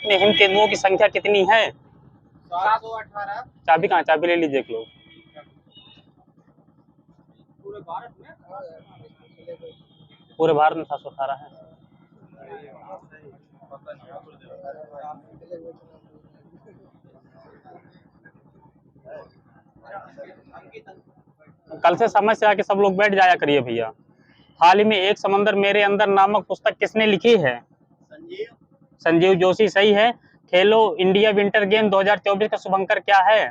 में हिम तेंदुओं की संख्या कितनी है? 718। चाबी कहाँ? चाबी ले लीजिए एक लोग। पूरे भारत में पूरे भारत में 718 है। कल से समय से आके सब लोग बैठ जाया करिए भैया। हाल ही में एक समंदर मेरे अंदर नामक पुस्तक किसने लिखी है? संजीव जोशी सही है। खेलो इंडिया विंटर गेम 2024 का शुभंकर क्या है?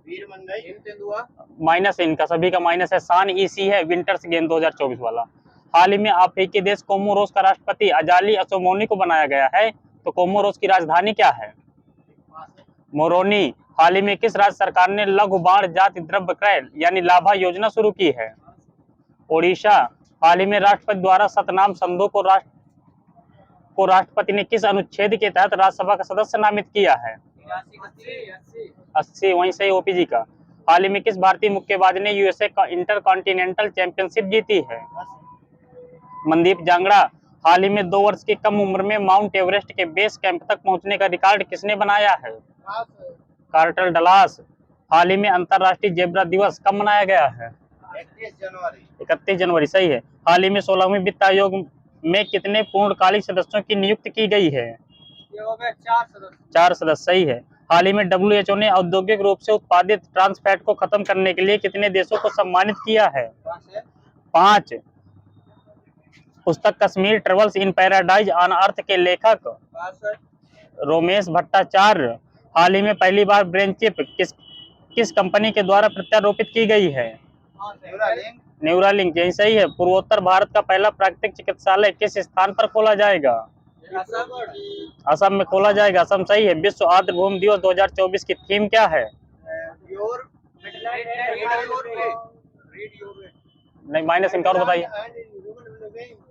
वीर मंगई हिम तेंदुआ। माइनस इनका सभी का माइनस है। सान ईसी है विंटर्स गेम 2024 वाला। हाल ही में अफ्रीकी देश कोमोरोस का राष्ट्रपति अजाली असोमोनी को बनाया गया है, तो कोमोरोस की राजधानी क्या है? मोरोनी। हाल ही में किस राज्य सरकार ने लघु बाण जाति द्रव्य क्रय यानी लाभा योजना शुरू की है? ओडिशा। हाल ही में राष्ट्रपति द्वारा सतनाम संधू को राष्ट्रपति ने किस अनुच्छेद के तहत राज्यसभा का सदस्य नामित किया है? 80। वहीं सही ओपीजी का। हाल ही में किस भारतीय मुक्केबाज ने यूएसए का इंटरकॉन्टिनेंटल चैंपियनशिप जीती है? मनदीप जांगड़ा। हाल ही में 2 वर्ष की कम उम्र में माउंट एवरेस्ट के बेस कैंप तक पहुंचने का रिकॉर्ड किसने बनाया है? Quarter Dallas. हाल ही में अंतरराष्ट्रीय जेब्रा दिवस कब मनाया गया है? 31 जनवरी सही है। हाल ही में 16वें वित्त आयोग में कितने पूर्णकालिक सदस्यों की नियुक्ति की गई है? 4 सदस्य सही है। हाल ही में WHO ने औद्योगिक रूप से उत्पादित ट्रांस फैट को खत्म करने के लिए कितने देशों को सम्मानित किया है? 5। पुस्तक Kashmir travels in paradise on earth के लेखक रोमेश भट्टाचार्य। हाल ही में पहली बार ब्रेन चिप किस कंपनी के द्वारा प्रत्यारोपित की गई है? न्यूरालिंक यही सही है। पूर्वोत्तर भारत का पहला प्राकृतिक चिकित्सालय किस स्थान पर खोला जाएगा? असम में खोला जाएगा। असम सही है। विश्व आर्द्र भूमि दिवस 2024 की थीम क्या है? नहीं माइनस इनका और बताइए।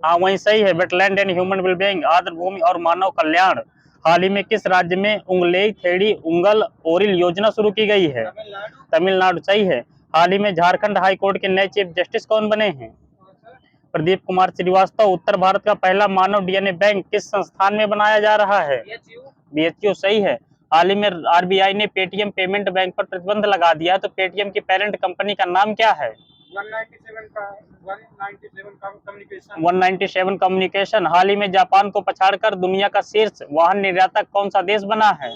हाँ वही सही है। वेटलैंड एंड ह्यूमन वेलबीइंग आर्द्र भूमि और मानव कल्याण। हाल ही में किस राज्य में उंगलेई थेड़ी उंगल ओरिल योजना शुरू की गई है? तमिलनाडु सही है। हाल ही में झारखंड हाई कोर्ट के नए चीफ जस्टिस कौन बने हैं? प्रदीप कुमार श्रीवास्तव। उत्तर भारत का पहला मानव डीएनए बैंक किस संस्थान में बनाया जा रहा है? बीएचयू सही है। हाल ही में आरबीआई ने पेटीएम पेमेंट बैंक पर प्रतिबंध लगा दिया, तो पेटीएम की पेरेंट कंपनी का नाम क्या है? 197 कम्युनिकेशन। हाल ही में जापान को पछाड़कर दुनिया का शीर्ष वाहन निर्यातक कौन सा देश बना है?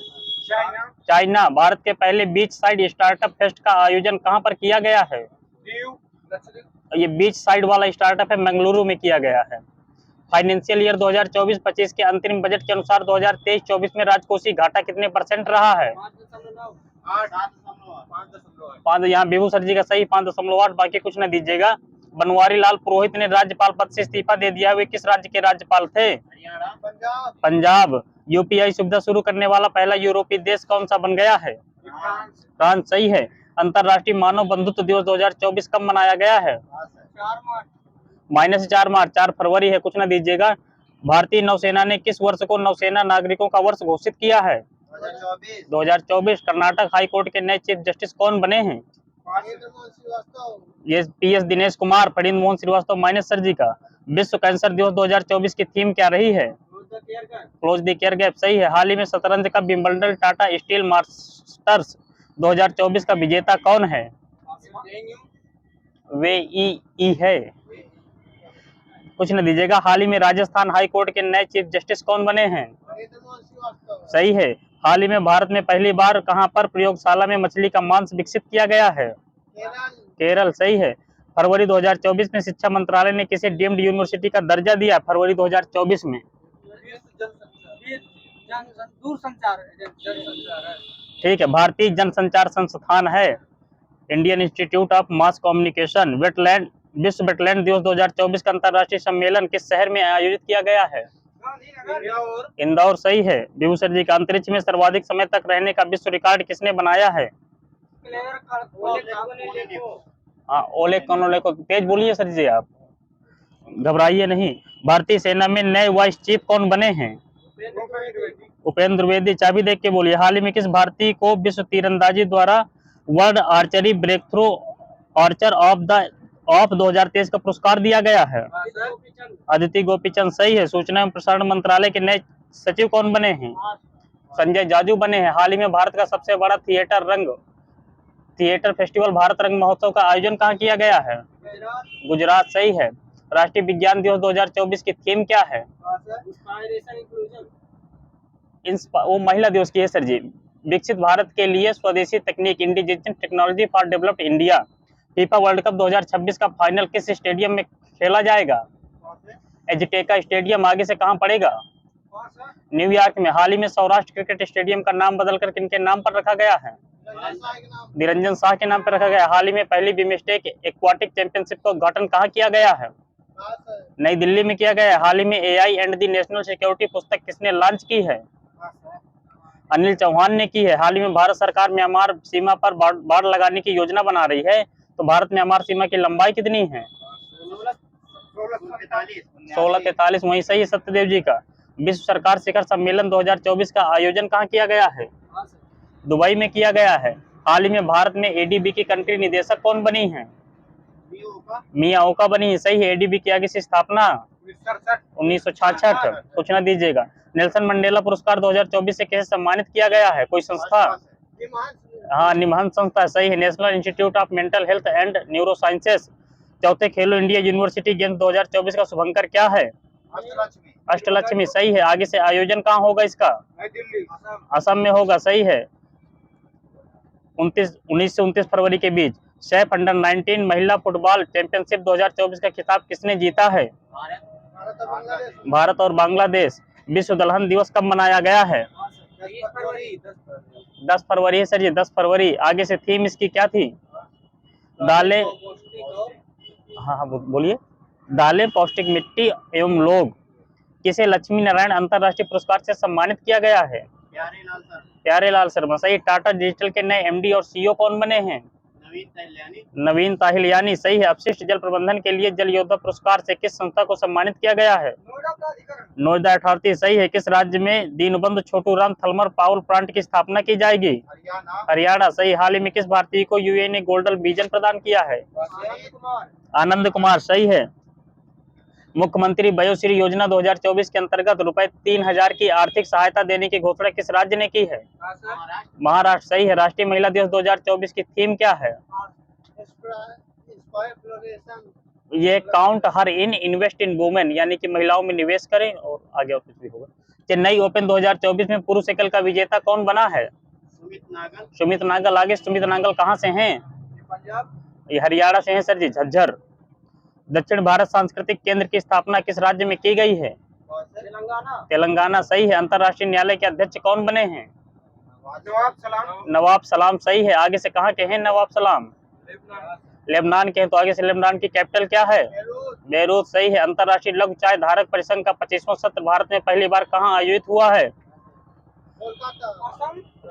चाइना। भारत के पहले बीच साइड स्टार्टअप फेस्ट का आयोजन कहां पर किया गया है? ये बीच साइड वाला स्टार्टअप है मंगलुरु में किया गया है। फाइनेंशियल ईयर 2024-25 के अंतरिम बजट के अनुसार 2023-24 में राजकोषीय घाटा कितने % रहा है? 5। यहाँ बेबू सर जी का सही 5.8। बाकी कुछ न दीजिएगा। बनवारी लाल पुरोहित ने राज्यपाल पद से इस्तीफा दे दिया है। वे किस राज्य के राज्यपाल थे? पंजाब। यूपीआई सुविधा शुरू करने वाला पहला यूरोपीय देश कौन सा बन गया है? फ्रांस सही है। अंतरराष्ट्रीय मानव बंधुत्व दिवस 2024 कब मनाया गया है? -4 मार्च। 4 फरवरी है। कुछ ना दीजिएगा। भारतीय नौसेना ने किस वर्ष को नौसेना नागरिकों का वर्ष घोषित किया है? 2024। कर्नाटक हाई कोर्ट के नए चीफ जस्टिस कौन बने हैं? ये PS Dinesh Kumar. Phanindra Mohan Shrivastava minus sir ji का। विश्व कैंसर दिवस 2024 की थीम क्या रही है? क्लोज द केयर गैप सही है। हाल ही में शतरंज का विंबलडन टाटा स्टील मास्टर्स 2024 का विजेता कौन है? वे ई है। कुछ न दीजिएगा। हाल ही में राजस्थान हाई कोर्ट के नए चीफ जस्टिस कौन बने हैं? सही है। हाल ही में भारत में पहली बार कहां पर प्रयोगशाला में मछली का मांस विकसित किया गया है? केरल सही है। फरवरी 2024 में शिक्षा मंत्रालय ने किसे डीम्ड यूनिवर्सिटी का दर्जा दिया? फरवरी 2024 में ठीक है। भारतीय जनसंचार संस्थान है Indian institute of mass communication. Wetland विश्व वेटलैंड दिवस 2024 का अंतर्राष्ट्रीय सम्मेलन किस शहर में आयोजित किया गया है? इंदौर सही है। बेबू सर जी का। अंतरिक्ष में सर्वाधिक समय तक रहने का विश्व रिकॉर्ड किसने बनाया है? ओलेग कोनोलेको। तेज बोलिए सर जी, आप घबराइए नहीं। भारतीय सेना में नए वाइस चीफ कौन बने हैं? उपेंद्र द्विवेदी। चाबी देख के बोलिए। हाल ही में किस भारतीय को विश्व तीरंदाजी द्वारा World Archery breakthrough archer of 2023 का पुरस्कार दिया गया है? अदिति गोपीचंद सही है। सूचना एवं प्रसारण मंत्रालय के नए सचिव कौन बने हैं? संजय जाजू बने हैं। हाल ही में भारत का सबसे बड़ा थिएटर फेस्टिवल भारत रंग महोत्सव का आयोजन कहाँ किया गया है? गुजरात। गुजरात सही है। राष्ट्रीय विज्ञान दिवस 2024 की थीम क्या है? Inspiration inclusion. वो महिला दिवस की है सर जी। विकसित भारत के लिए स्वदेशी तकनीक, indigenous technology for developed India. FIFA world cup 2026 का फाइनल किस स्टेडियम में खेला जाएगा? एजिटेका स्टेडियम। आगे से कहाँ पड़ेगा? न्यूयॉर्क में। हाल ही में सौराष्ट्र क्रिकेट स्टेडियम का नाम बदलकर किनके नाम पर रखा गया है? निरंजन शाह के नाम पर रखा गया। हाल ही में पहली बिमस्टेक एक्वाटिक चैंपियनशिप का उद्घाटन कहाँ किया गया है? नई दिल्ली में किया गया है। हाल ही में AI and the national security पुस्तक किसने लॉन्च की है? अनिल चौहान ने की है। हाल ही में भारत सरकार म्यांमार सीमा पर बाड़ लगाने की योजना बना रही है, तो भारत म्यांमार सीमा की लंबाई कितनी है? 1643। वहीं सही है सत्यदेव जी का। विश्व सरकार शिखर सम्मेलन 2024 का आयोजन कहाँ किया गया है? दुबई में किया गया है। हाल ही में भारत में ADB की कंट्री निदेशक कौन बनी है? मिया ओका बनी है। सही है। ADB की आगे से स्थापना 1966। सूचना दीजिएगा। नेल्सन मंडेला पुरस्कार 2024 से किसे सम्मानित किया गया है? कोई संस्था? हाँ, निमहांस संस्था सही है। National institute of mental health and neuro sciences. चौथे खेलो इंडिया यूनिवर्सिटी गेम्स 2024 का शुभंकर क्या है? अष्टलक्ष्मी सही है। आगे से आयोजन कहाँ होगा इसका? असम में होगा। सही है। 19 से 29 फरवरी के बीच सैफ अंडर-19 महिला फुटबॉल चैंपियनशिप 2024 का खिताब किसने जीता है? भारत और बांग्लादेश। विश्व दलहन दिवस कब मनाया गया है? 10 फरवरी है सर जी, 10 फरवरी। आगे से थीम इसकी क्या थी? दालें। हाँ बोलिए। दालें, पौष्टिक मिट्टी एवं लोग। किसे लक्ष्मी नारायण अंतरराष्ट्रीय पुरस्कार से सम्मानित किया गया है? प्यारेलाल शर्मा सही। टाटा डिजिटल के नए MD और CEO कौन बने हैं? नवीन ताहिलियानी सही है। अपशिष्ट जल प्रबंधन के लिए जल योद्धा पुरस्कार से किस संस्था को सम्मानित किया गया है? नोएडा अथॉरिटी सही है। किस राज्य में Deenbandhu Chhoturam thermal power plant की स्थापना की जाएगी? हरियाणा सही। हाल ही में किस भारतीय को UN ने गोल्डन विजन प्रदान किया है? आनंद कुमार सही है। मुख्यमंत्री वयोश्री योजना 2024 के अंतर्गत ₹3000 की आर्थिक सहायता देने की घोषणा किस राज्य ने की है? महाराष्ट्र सही है। राष्ट्रीय महिला दिवस 2024 की थीम क्या है? ये count her in invest in women, यानी कि महिलाओं में निवेश करें। और आगे और कुछ भी होगा। चेन्नई ओपन 2024 में पुरुष एकल का विजेता कौन बना है? सुमित नागल। आगे सुमित नागल कहाँ से हैं? ये हरियाणा से हैं सर जी, झज्जर। दक्षिण भारत सांस्कृतिक केंद्र की स्थापना किस राज्य में की गई है? तेलंगाना सही है। अंतर्राष्ट्रीय न्यायालय के अध्यक्ष कौन बने हैं? नवाब सलाम सही है। आगे से कहाँ के हैं नवाब सलाम? लेबनान के हैं। तो आगे से लेबनान की कैपिटल क्या है? बेरूत सही है। अंतर्राष्ट्रीय लघु चाय धारक परिसंघ का 25वां सत्र भारत में पहली बार कहाँ आयोजित हुआ है?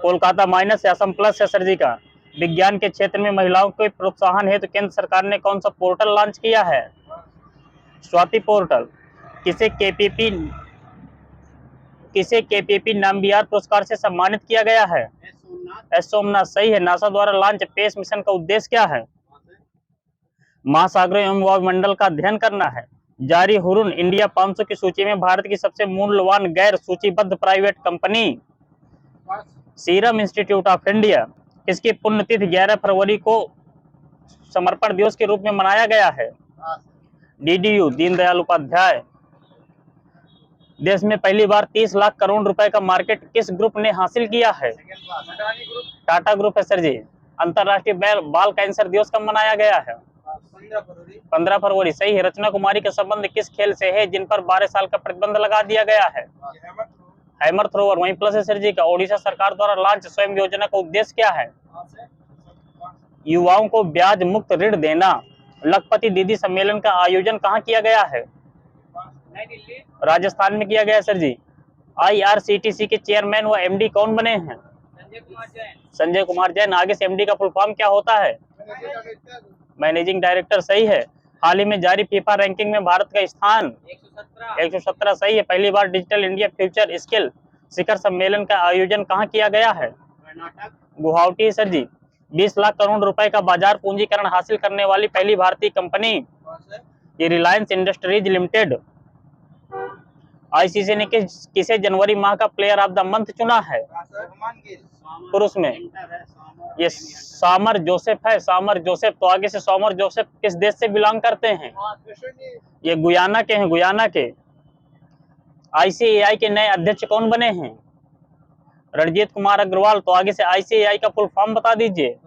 कोलकाता माइनस है, असम प्लस है सर जी का। विज्ञान के क्षेत्र में महिलाओं के प्रोत्साहन हेतु केंद्र सरकार ने कौन सा पोर्टल लॉन्च किया है? स्वाति पोर्टल। किसे KPP नामबिहार पुरस्कार से सम्मानित किया गया है? एस सोमनाथ सही है। नासा द्वारा लॉन्च पेस मिशन का उद्देश्य क्या है? महासागरों एवं वायुमंडल का अध्ययन करना है। जारी हुरुन इंडिया 500 की सूची में भारत की सबसे मूल्यवान गैर सूचीबद्ध private company serum institute of India. इसकी पुण्यतिथि 11 फरवरी को समर्पण दिवस के रूप में मनाया गया है। DDU दीनदयाल उपाध्याय। देश में पहली बार 30 लाख करोड़ रुपए का मार्केट किस ग्रुप ने हासिल किया है? टाटा ग्रुप है सर जी। अंतर्राष्ट्रीय बाल कैंसर दिवस कब मनाया गया है? 15 फरवरी सही है। रचना कुमारी का संबंध किस खेल से है जिन पर 12 साल का प्रतिबंध लगा दिया गया है? Hammer thrower. वहीं प्लस है सर जी का। ओडिशा सरकार द्वारा लॉन्च स्वयं योजना का उद्देश्य क्या है? युवाओं को ब्याज मुक्त ऋण देना। लखपति दीदी सम्मेलन का आयोजन कहाँ किया गया है? राजस्थान में किया गया सर जी। IRCTC के चेयरमैन व MD कौन बने हैं? संजय कुमार जैन। आगे से MD का फुल फॉर्म क्या होता है? मैनेजिंग डायरेक्टर सही है। हाल ही में जारी फीफा रैंकिंग में भारत का स्थान 117 सही है। पहली बार डिजिटल इंडिया फ्यूचर स्किल शिखर सम्मेलन का आयोजन कहाँ किया गया है? गुवाहाटी सर जी। 20 लाख करोड़ रुपए का बाजार पूंजीकरण हासिल करने वाली पहली भारतीय कंपनी ये रिलायंस इंडस्ट्रीज लिमिटेड। आईसीसी ने किसे जनवरी माह का प्लेयर ऑफ द मंथ चुना है? पुरुष में ये सामर जोसेफ है, सामर जोसेफ। तो आगे से सामर जोसेफ किस देश से बिलोंग करते हैं? ये गुयाना के हैं, गुयाना के। आईसीएआई के नए अध्यक्ष कौन बने हैं? रणजीत कुमार अग्रवाल। तो आगे से आईसीएआई का फुल फॉर्म बता दीजिए।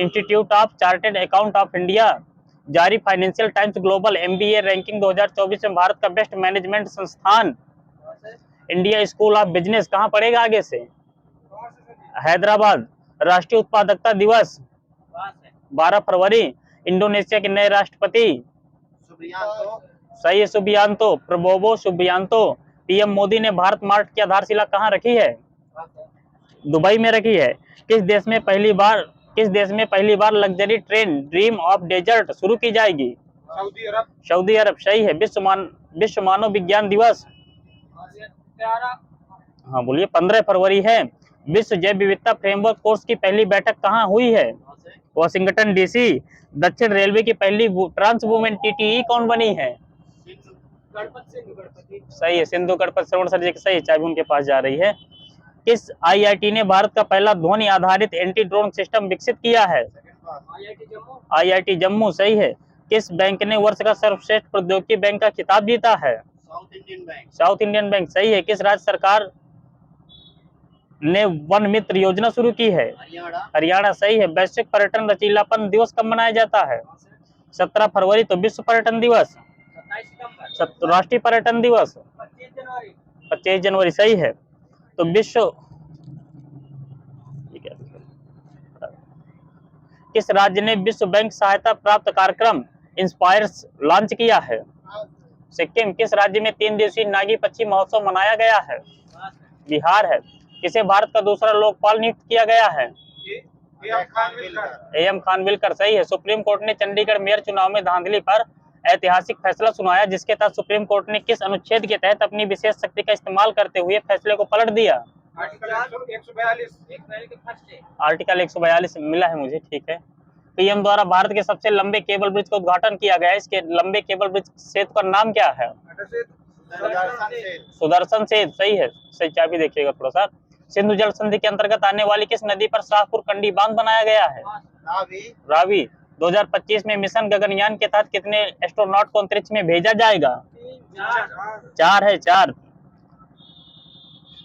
Institute of chartered account of India. जारी financial times global MBA ranking 2024 में भारत का बेस्ट मैनेजमेंट संस्थान इंडिया स्कूल ऑफ बिजनेस कहाँ पड़ेगा? आगे से हैदराबाद। राष्ट्रीय उत्पादकता दिवस 12 फरवरी। इंडोनेशिया के नए राष्ट्रपति? सही है, Subianto, Prabowo Subianto. PM Modi ने भारत मार्ट की आधारशिला कहाँ रखी है? दुबई में रखी है। किस देश में पहली बार luxury train dream of desert शुरू की जाएगी? Saudi Arab. सही है। विश्व मानव विज्ञान दिवस? हाँ बोलिए। 15 फरवरी है। विश्व जैव विविधता फ्रेमवर्क कोर्स की पहली बैठक कहाँ हुई है? Washington DC. दक्षिण रेलवे की पहली ट्रांस वुमेन टीटीई कौन बनी है? सही है, सिंधु गणपत श्रवण सर जी। सही है, चाबी उनके पास जा रही है। किस आईआईटी ने भारत का पहला ध्वनि आधारित एंटी ड्रोन सिस्टम विकसित किया है? आईआईटी जम्मू। सही है। किस बैंक ने वर्ष का सर्वश्रेष्ठ प्रौद्योगिकी बैंक का खिताब जीता है? South Indian bank. सही है। किस राज्य सरकार ने वन मित्र योजना शुरू की है? हरियाणा। सही है। वैश्विक पर्यटन लचीलापन दिवस कब मनाया जाता है? 17 फरवरी। तो विश्व पर्यटन दिवस? राष्ट्रीय पर्यटन दिवस? 25 जनवरी। सही है। तो किस राज्य ने विश्व बैंक सहायता प्राप्त कार्यक्रम इंस्पायर्स लॉन्च किया है? सिक्किम। किस राज्य में 3 दिवसीय नागी पक्षी महोत्सव मनाया गया है? बिहार है। किसे भारत का दूसरा लोकपाल नियुक्त किया गया है? एएम खानविलकर। सही है। सुप्रीम कोर्ट ने चंडीगढ़ मेयर चुनाव में धांधली पर ऐतिहासिक फैसला सुनाया, जिसके तहत सुप्रीम कोर्ट ने किस अनुच्छेद के तहत अपनी विशेष शक्ति का इस्तेमाल करते हुए फैसले को पलट दिया? आर्टिकल 142 मिला है मुझे। ठीक है। पीएम द्वारा भारत के सबसे लंबे केबल ब्रिज का उद्घाटन किया गया है। इसके लंबे केबल ब्रिज सेतु का नाम क्या है? सुदर्शन सेतु। सही है। सही, चाबी देखिएगा थोड़ा सा। सिंधु जल संधि के अंतर्गत आने वाली किस नदी पर शाहपुर कंडी बांध बनाया गया है? रावी। 2025 में मिशन गगनयान के तहत कितने एस्ट्रोनॉट को अंतरिक्ष में भेजा जाएगा? 4 है, 4।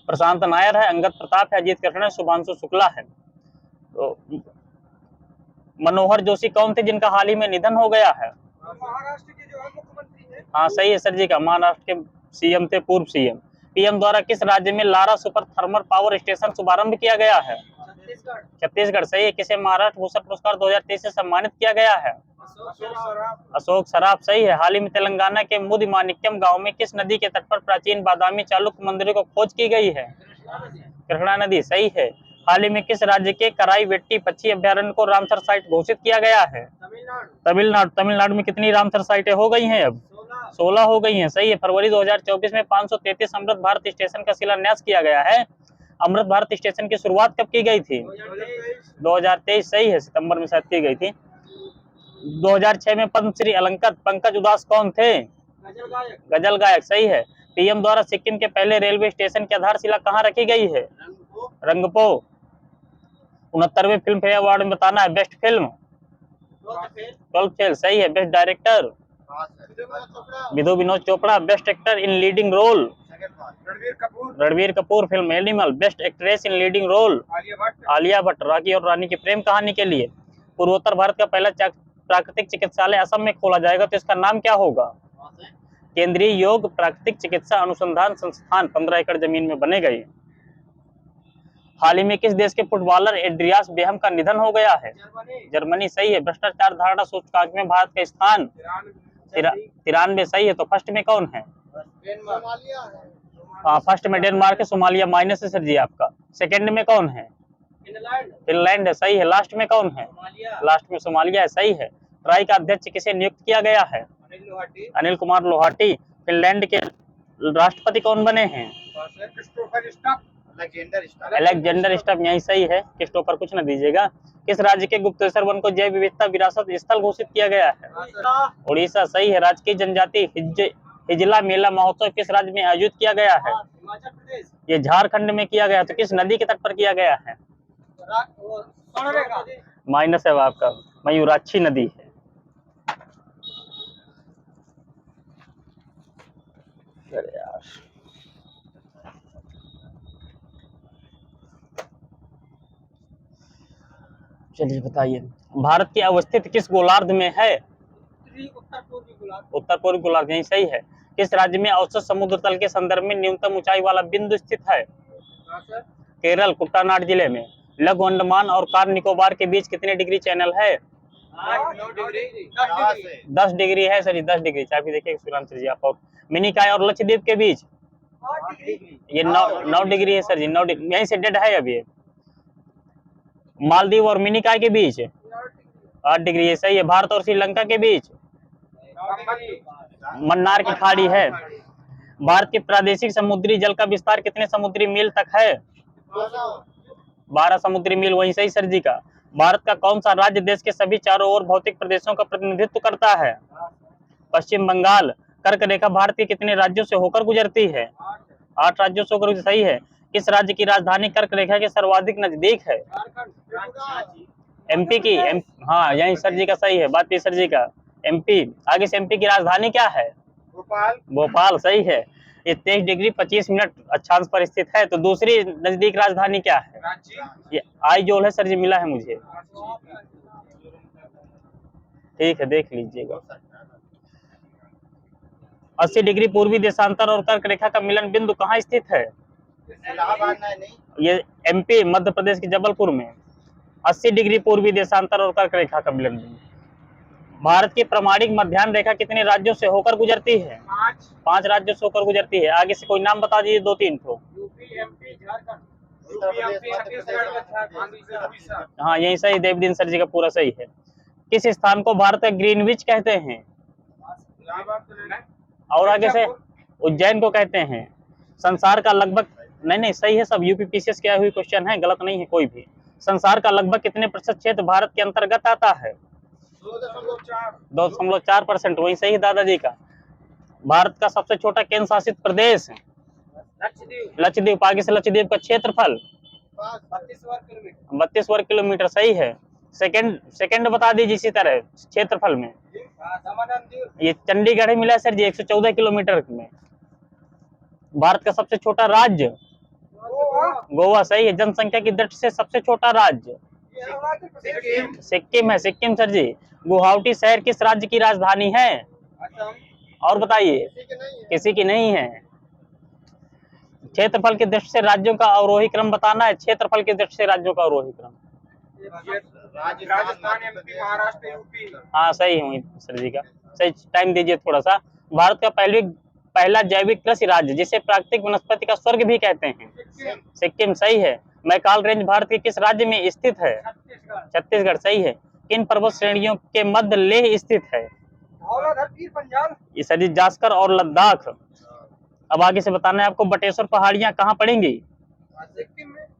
प्रशांत नायर है, अंगद प्रताप है, अजीत कृष्ण है, शुभांशु शुक्ला है। तो मनोहर जोशी कौन थे जिनका हाल ही में निधन हो गया है? महाराष्ट्र के जो मुख्यमंत्री हैं। हाँ सही है सर जी का, महाराष्ट्र के सीएम थे, पूर्व सीएम। पीएम द्वारा किस राज्य में Lara super thermal power station शुभारंभ किया गया है? छत्तीसगढ़। सही है। किसे महाराष्ट्र भूषण पुरस्कार 2023 से सम्मानित किया गया है? अशोक सराफ। सही है। हाल ही में तेलंगाना के मुदी माणिक्यम गांव में किस नदी के तट पर प्राचीन बादामी चालुक्य मंदिरों को खोज की गई है? कृष्णा नदी। सही है। हाल ही में किस राज्य के कराई वेट्टी पक्षी अभ्यारण्य को रामसर साइट घोषित किया गया है? तमिलनाडु। तमिलनाडु में कितनी रामसर साइटें हो गई हैं अब? 16 हो गई हैं। सही है। फरवरी 2024 में 533 अमृत भारत स्टेशन का शिलान्यास किया गया है। अमृत भारत स्टेशन की शुरुआत कब की गई थी? 2023। सही है। सितंबर में शायद की गई थी। 2006 में पद्मश्री अलंकृत पंकज उदास कौन थे? गजल गायक। सही है। पीएम द्वारा सिक्किम के पहले रेलवे स्टेशन की आधारशिला कहाँ रखी गई है? रंगपो। 69वें फिल्म फेयर अवार्ड में बताना है बेस्ट फिल्म। 12th fail. सही है। Best director Vidhu Vinod Chopra. Best actor in leading role Ranbir Kapoor film Animal. Best actress in leading role Alia Bhatt. Rocky Aur Rani की प्रेम कहानी के लिए। पूर्वोत्तर भारत का पहला प्राकृतिक चिकित्सालय असम में खोला जाएगा, तो इसका नाम क्या होगा? केंद्रीय योग प्राकृतिक चिकित्सा अनुसंधान संस्थान 15 एकड़ जमीन में बनेगा। हाल ही में किस देश के फुटबॉलर एड्रियास बेहम का निधन हो गया है? जर्मनी। सही है। भ्रष्टाचार धारणा सूचकांक में भारत का स्थान 93। सही है। तो फर्स्ट में कौन है? फर्स्ट में डेनमार्क है, सोमालिया माइनस है सर जी आपका। सेकंड में कौन है? फिनलैंड है। सही है। लास्ट में कौन है? लास्ट में सोमालिया है। सही है। ट्राई का अध्यक्ष किसे नियुक्त किया गया है? अनिल कुमार लोहाटी। फिनलैंड के राष्ट्रपति कौन बने हैं? Alexander stuff. यही सही है। क्रिस्टोफर कुछ न दीजिएगा। किस राज्य के गुप्तेश्वर वन को जैव विविधता विरासत स्थल घोषित किया गया है? उड़ीसा। सही है। राज्य की जनजाति हिजला मेला महोत्सव किस राज्य में आयोजित किया गया है? हिमाचल प्रदेश। ये झारखंड में किया गया, तो किस नदी के तट पर किया गया है? स्वर्णरेखा। माइनस है आपका, मयूराक्षी नदी है। अरे यार, चलिए बताइए, भारत की अवस्थित किस गोलार्ध में है? उत्तर पूर्वी गोलार्ध। उत्तर पूर्वी गोलार्ध, यही सही है। किस राज्य में औसत समुद्र तल के संदर्भ में न्यूनतम ऊंचाई वाला बिंदु स्थित है? केरल, कुट्टानाड जिले में। लघु अंडमान और कार निकोबार के बीच कितने डिग्री चैनल है? 10 डिग्री है सर, 10 डिग्री। चाबी देखिए सुरांशु जी आप। और मिनिकॉय और लक्षद्वीप के बीच ये 9 डिग्री है सर जी, 9 डिग्री, यहीं से डेड है अभी। मालदीव और मिनिकॉय के बीच 8 डिग्री, ये सही है। भारत और श्रीलंका के बीच मन्नार की खाड़ी है। भारत के प्रादेशिक समुद्री जल का विस्तार कितने समुद्री मील तक है? 12 समुद्री मील, वही सही सर जी का। भारत का कौन सा राज्य देश के सभी चारों ओर भौतिक प्रदेशों का प्रतिनिधित्व करता है? पश्चिम बंगाल। कर्क रेखा भारत के कितने राज्यों से होकर गुजरती है? 8 राज्यों से होकर, सही है। किस राज्य की राजधानी कर्क रेखा के सर्वाधिक नजदीक है? एमपी की। हाँ यही सर जी का सही है, बात सर जी का। एमपी। आगे से एमपी की राजधानी क्या है? भोपाल। भोपाल, सही है। ये 23 डिग्री 25 मिनट अक्षांश पर स्थित है। तो दूसरी नजदीक राजधानी क्या है? ये आइजोल है सर जी, मिला है मुझे। ठीक है, देख लीजिएगा। 80 डिग्री पूर्वी देशांतर और कर्क रेखा का मिलन बिंदु कहाँ स्थित है? ये एमपी, मध्य प्रदेश के जबलपुर में। 80 डिग्री पूर्वी देशांतर और कर्क रेखा का मिलन बिंदु। भारत की प्रमाणिक मध्याह्न रेखा कितने राज्यों से होकर गुजरती है? 5 राज्यों से होकर गुजरती है। आगे से कोई नाम बता दीजिए, 2-3 ठो। UP, MP, Jharkhand. हाँ यही सही, देवदीन सर जी का पूरा सही है। किस स्थान को भारत का ग्रीनविच कहते हैं? और आगे से उज्जैन को कहते हैं। संसार का लगभग, नहीं सही है सब, यूपीपीसीएस किया हुई क्वेश्चन है, गलत नहीं है कोई भी। संसार का लगभग कितने प्रतिशत क्षेत्र भारत के अंतर्गत आता है? 2.4%, वही सही है दादाजी का। भारत का सबसे छोटा केंद्र शासित प्रदेश? लक्षद्वीप। आगे से लक्षद्वीप का क्षेत्रफल? 32 वर्ग किलोमीटर, सही है। सेकंड बता दीजिए इसी तरह क्षेत्रफल में। ये चंडीगढ़ ही मिला सर जी, 114 किलोमीटर में। भारत का सबसे छोटा राज्य? गोवा, सही है। जनसंख्या की दृष्टि से सबसे छोटा राज्य? सिक्किम है, सिक्किम सर जी। गुवाहाटी शहर किस राज्य की राजधानी है? और बताइए। किसी की नहीं है। क्षेत्रफल की दृष्टि से राज्यों का अवरोही क्रम बताना है। क्षेत्रफल की दृष्टि से राज्यों का अवरोही क्रम? Rajasthan, MP, Maharashtra, UP. हाँ सही हूँ सर जी का। सही, टाइम दीजिए थोड़ा सा। भारत का पहला जैविक कृषि राज्य जिसे प्राकृतिक वनस्पति का स्वर्ग भी कहते हैं? सिक्किम, सही है। मैकाल रेंज भारत के किस राज्य में स्थित है? छत्तीसगढ़, सही है। किन पर्वत श्रेणियों के मध्य लेह स्थित है? पंजाब। ये सर जी जास्कर और लद्दाख। अब आगे से बताना है आपको, बटेश्वर पहाड़ियां कहाँ पड़ेंगी?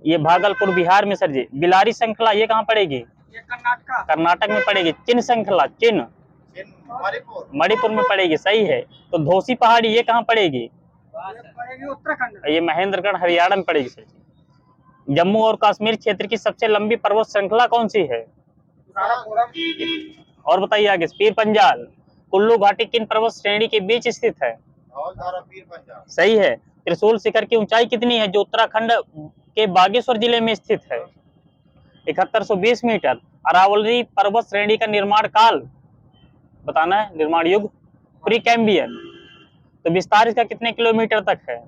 ये भागलपुर बिहार में सर जी। बिलारी श्रृंखला ये कहाँ पड़ेगी? कर्नाटक में पड़ेगी। चिन श्रृंखला, चिन मणिपुर में पड़ेगी, सही है। तो धोसी पहाड़ी ये कहाँ पड़ेगी? उत्तराखंड। ये महेंद्रगढ़ हरियाणा में पड़ेगी सर जी। जम्मू और कश्मीर क्षेत्र की सबसे लंबी पर्वत श्रृंखला कौन सी है? और बताइए आगे। पीर पंजाल। कुल्लू घाटी किन पर्वत श्रेणी के बीच स्थित है? सही है। त्रिशूल शिखर की ऊंचाई कितनी है जो उत्तराखंड के बागेश्वर जिले में स्थित है? 7120 मीटर। अरावली पर्वत श्रेणी का निर्माण काल बताना है, निर्माण युग? Pre Cambrian. तो विस्तार इसका कितने किलोमीटर तक है?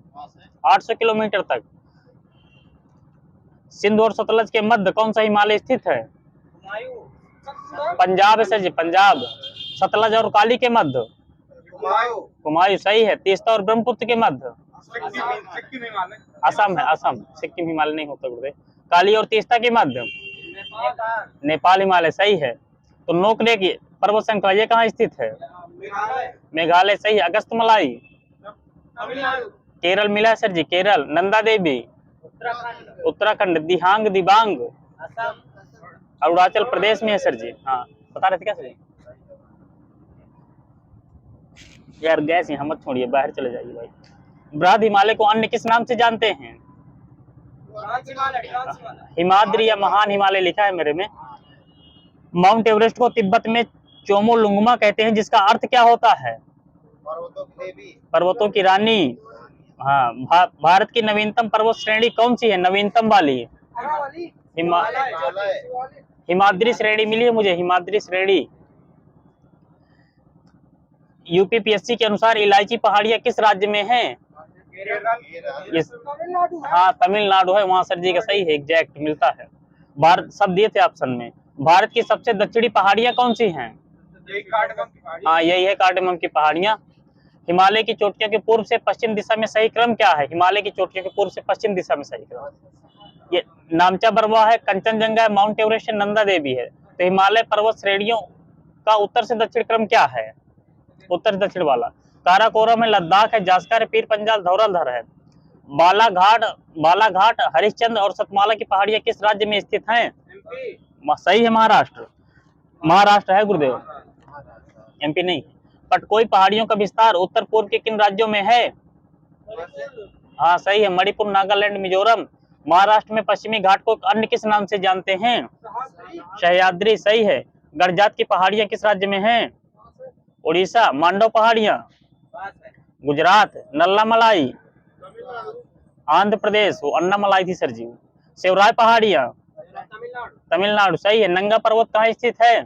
800 किलोमीटर तक। सिंध और सतलज के मध्य कौन सा हिमालय स्थित है? पंजाब है सर जी, पंजाब। सतलज और काली के मध्य? कुमायूं, सही है। तीस्ता और ब्रह्मपुत्र के मध्य? असम है, असम। सिक्किम हिमालय नहीं होता गुरुदेव। काली और तीस्ता के मध्य? नेपाल हिमालय, सही है। तो नोकरे की पर्वत श्रृंखला ये कहाँ स्थित है? मेघालय, सही है। अगस्तमलाई? केरल मिला है सर जी, केरल। नंदा देवी? उत्तराखंड। दिहांग दिबांग? अरुणाचल प्रदेश में है सर जी। हाँ बता रहे थे क्या सर जी? यार गैस यहाँ मत छोड़िए, बाहर चले जाइए भाई। बृहद हिमालय को अन्य किस नाम से जानते हैं? हिमाद्री या महान हिमालय लिखा है मेरे में। माउंट एवरेस्ट को तिब्बत में चोमोलुंगमा कहते हैं, जिसका अर्थ क्या होता है? पर्वतों की रानी। हाँ, भारत की नवीनतम पर्वत श्रेणी कौन सी है? नवीनतम वाली हिमाद्री श्रेणी मिली है मुझे, हिमाद्री श्रेणी। यूपीपीएससी के अनुसार इलायची पहाड़ियां किस राज्य में है? हाँ, तमिलनाडु है, वहां सर जी का सही है, एग्जैक्ट मिलता है। भारत सब दिए थे ऑप्शन में। भारत की सबसे दक्षिणी पहाड़ियां कौन सी हैं? हाँ, यही है कार्डेमम की पहाड़ियां। हिमालय की चोटियों के पूर्व से पश्चिम दिशा में सही क्रम क्या है? हिमालय की चोटियों के पूर्व से पश्चिम दिशा में सही क्रम, ये नामचा बरवा है, कंचनजंगा है, माउंट एवरेस्ट है, नंदा देवी है। तो हिमालय पर्वत श्रेणियों का उत्तर से दक्षिण क्रम क्या है? उत्तर दक्षिण वाला। काराकोरम है, लद्दाख है, जास्कर है, पीर पंजाल, धौलाधर है। बालाघाट, हरिश्चंद्र और सतमाला की पहाड़ियां किस राज्य में स्थित हैं? सही है, महाराष्ट्र। महाराष्ट्र है गुरुदेव, एमपी नहीं। पटकोई पहाड़ियों का विस्तार उत्तर पूर्व के किन राज्यों में है? हाँ, सही है, मणिपुर, नागालैंड, मिजोरम। महाराष्ट्र में पश्चिमी घाट को अन्य किस नाम से जानते हैं? सह्याद्री, सही है। गड़जात की पहाड़ियां किस राज्य में हैं? उड़ीसा। मांडव पहाड़ियां गुजरात। नल्लामलाई आंध्र प्रदेश, वो अन्नामलाई थी सर जी। शिवराय पहाड़ियां तमिलनाडु, सही है। नंगा पर्वत कहाँ स्थित है?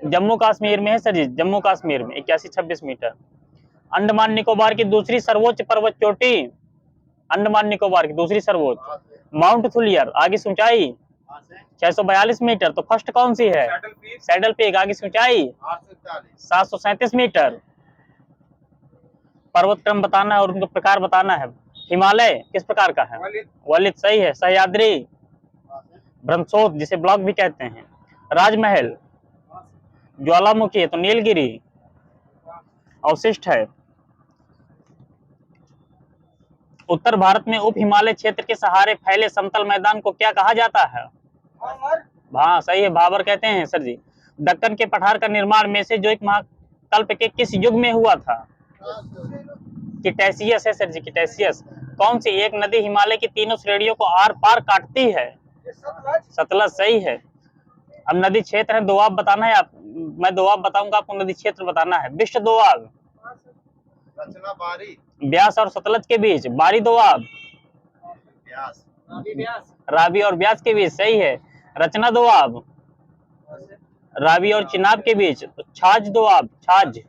जम्मू कश्मीर में है सर जी, जम्मू कश्मीर में 8126 मीटर। अंडमान निकोबार की दूसरी सर्वोच्च पर्वत चोटी, अंडमान निकोबार की दूसरी सर्वोच्च माउंट थुलियर, आगे ऊंचाई 642 मीटर। तो फर्स्ट कौन सी है? सैडल पीक, आगे ऊंचाई 737 मीटर। पर्वत क्रम बताना है और उनका प्रकार बताना है। हिमालय किस प्रकार का है? वलित, सही है। सह्याद्री, ब्रह्मस्रोत जिसे ब्लॉक भी कहते हैं। राजमहल ज्वालामुखी है, तो नीलगिरी। अवशिष्ट है। उत्तर भारत में उप हिमालय क्षेत्र के सहारे फैले समतल मैदान को क्या कहा जाता है? हाँ, सही है, भाबर कहते हैं सर जी। दक्कन के पठार का निर्माण मेसोजोइक महाकल्प के किस युग में हुआ था? क्रिटेशियस है सर जी, क्रिटेशियस। कौन सी एक नदी हिमालय की तीनों श्रेणियों को आर पार काटती है? सतलज, सही है। अब नदी क्षेत्र है, दोआब बताना है आप, मैं दोआब बताऊंगा, आपको नदी क्षेत्र बताना है। विश्व दोआब, ब्यास और सतलज के बीच, बारी दोआब, रावी और ब्यास के बीच, सही है। रचना दोआब, रावी और चिनाब के बीच, तो छाछ दोआब, छाछ।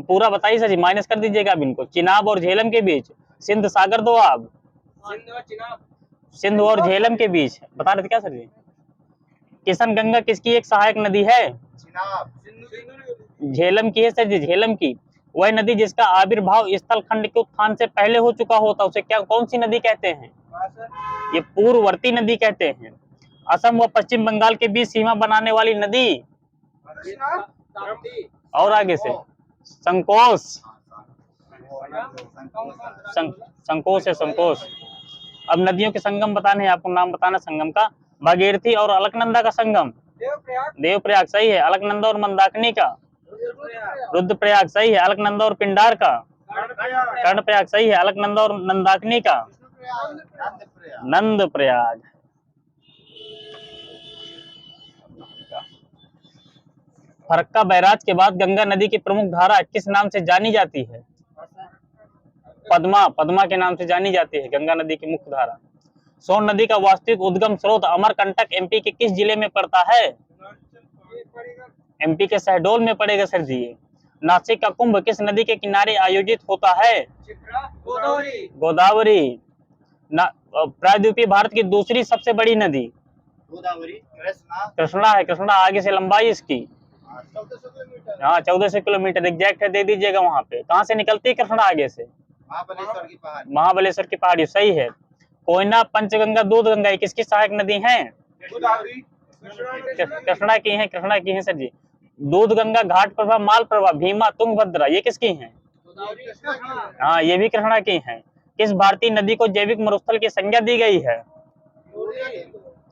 पूरा बताइए सर जी, माइनस कर दीजिएगा अब इनको। चिनाब और झेलम के बीच, सिंध सागर दोआब, सिंध और झेलम के बीच, बता रहे थे क्या सर जी? किशन गंगा किसकी एक सहायक नदी है? झेलम की है सर जी, झेलम की। वह नदी जिसका आविर्भाव स्थल खंड के उत्थान से पहले हो चुका होता, उसे क्या, कौन सी नदी कहते हैं? ये पूर्ववर्ती नदी कहते हैं। असम व पश्चिम बंगाल के बीच सीमा बनाने वाली नदी, और आगे से संकोश, संकोश है, संकोश। अब नदियों के संगम बताने हैं आपको, नाम बताना संगम का। भागीरथी और अलकनंदा का संगम, देवप्रयाग, सही है। अलकनंदा और मंदाकिनी का, रुद्रप्रयाग, सही है। अलकनंदा और पिंडार का, कर्णप्रयाग, सही है। अलकनंदा और मंदाकिनी का, नंद प्रयाग। फरक्का बैराज के बाद गंगा नदी की प्रमुख धारा किस नाम से जानी जाती है? पद्मा, पद्मा के नाम से जानी जाती है गंगा नदी की मुख्य धारा। सोन नदी का वास्तविक उद्गम स्रोत अमरकंटक एमपी के किस जिले में पड़ता है? एमपी के शहडोल में पड़ेगा सर जी। नासिक का कुंभ किस नदी के किनारे आयोजित होता है? गोदावरी। प्रायद्वीपीय भारत की दूसरी सबसे बड़ी नदी गोदावरी, कृष्णा है, कृष्णा। आगे से लंबाई इसकी, हाँ 1400 किलोमीटर एग्जैक्ट है, दे दीजिएगा वहां पे। कहाँ से निकलती है कृष्णा? आगे से महाबलेश्वर की पहाड़ी, सही है। कोयना, पंचगंगा, दूधगंगा किसकी सहायक नदी है? कृष्णा की है, कृष्णा की है सर जी। दूधगंगा, घाट प्रभा, माल प्रभा, भीमा, तुंगभद्रा ये किसकी हैं? हाँ, ये भी कृष्णा की हैं। किस भारतीय नदी को जैविक मरुस्थल की संज्ञा दी गई है?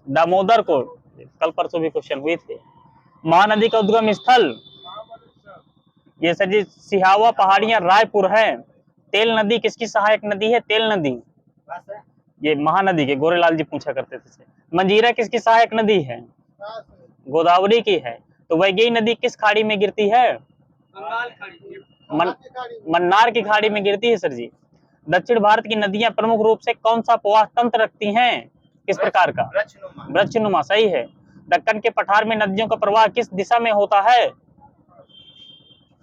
दामोदर को, कल परसों भी क्वेश्चन हुई थे। महानदी का उद्गम स्थल, ये सर जी सिहावा पहाड़ियां रायपुर है। तेल नदी किसकी सहायक नदी है? तेल नदी, ये महानदी के गोरेलाल जी पूछा करते थे। मंजीरा किसकी सहायक नदी है? गोदावरी की है। तो वैगई नदी किस खाड़ी में गिरती है? बंगाल खाड़ी। मन्नार की खाड़ी में गिरती है सर जी। दक्षिण भारत की नदियां प्रमुख रूप से कौन सा प्रवाह तंत्र रखती हैं? किस प्रकार का? वृक्षनुमा, सही है। दक्कन के पठार में नदियों का प्रवाह किस दिशा में होता है?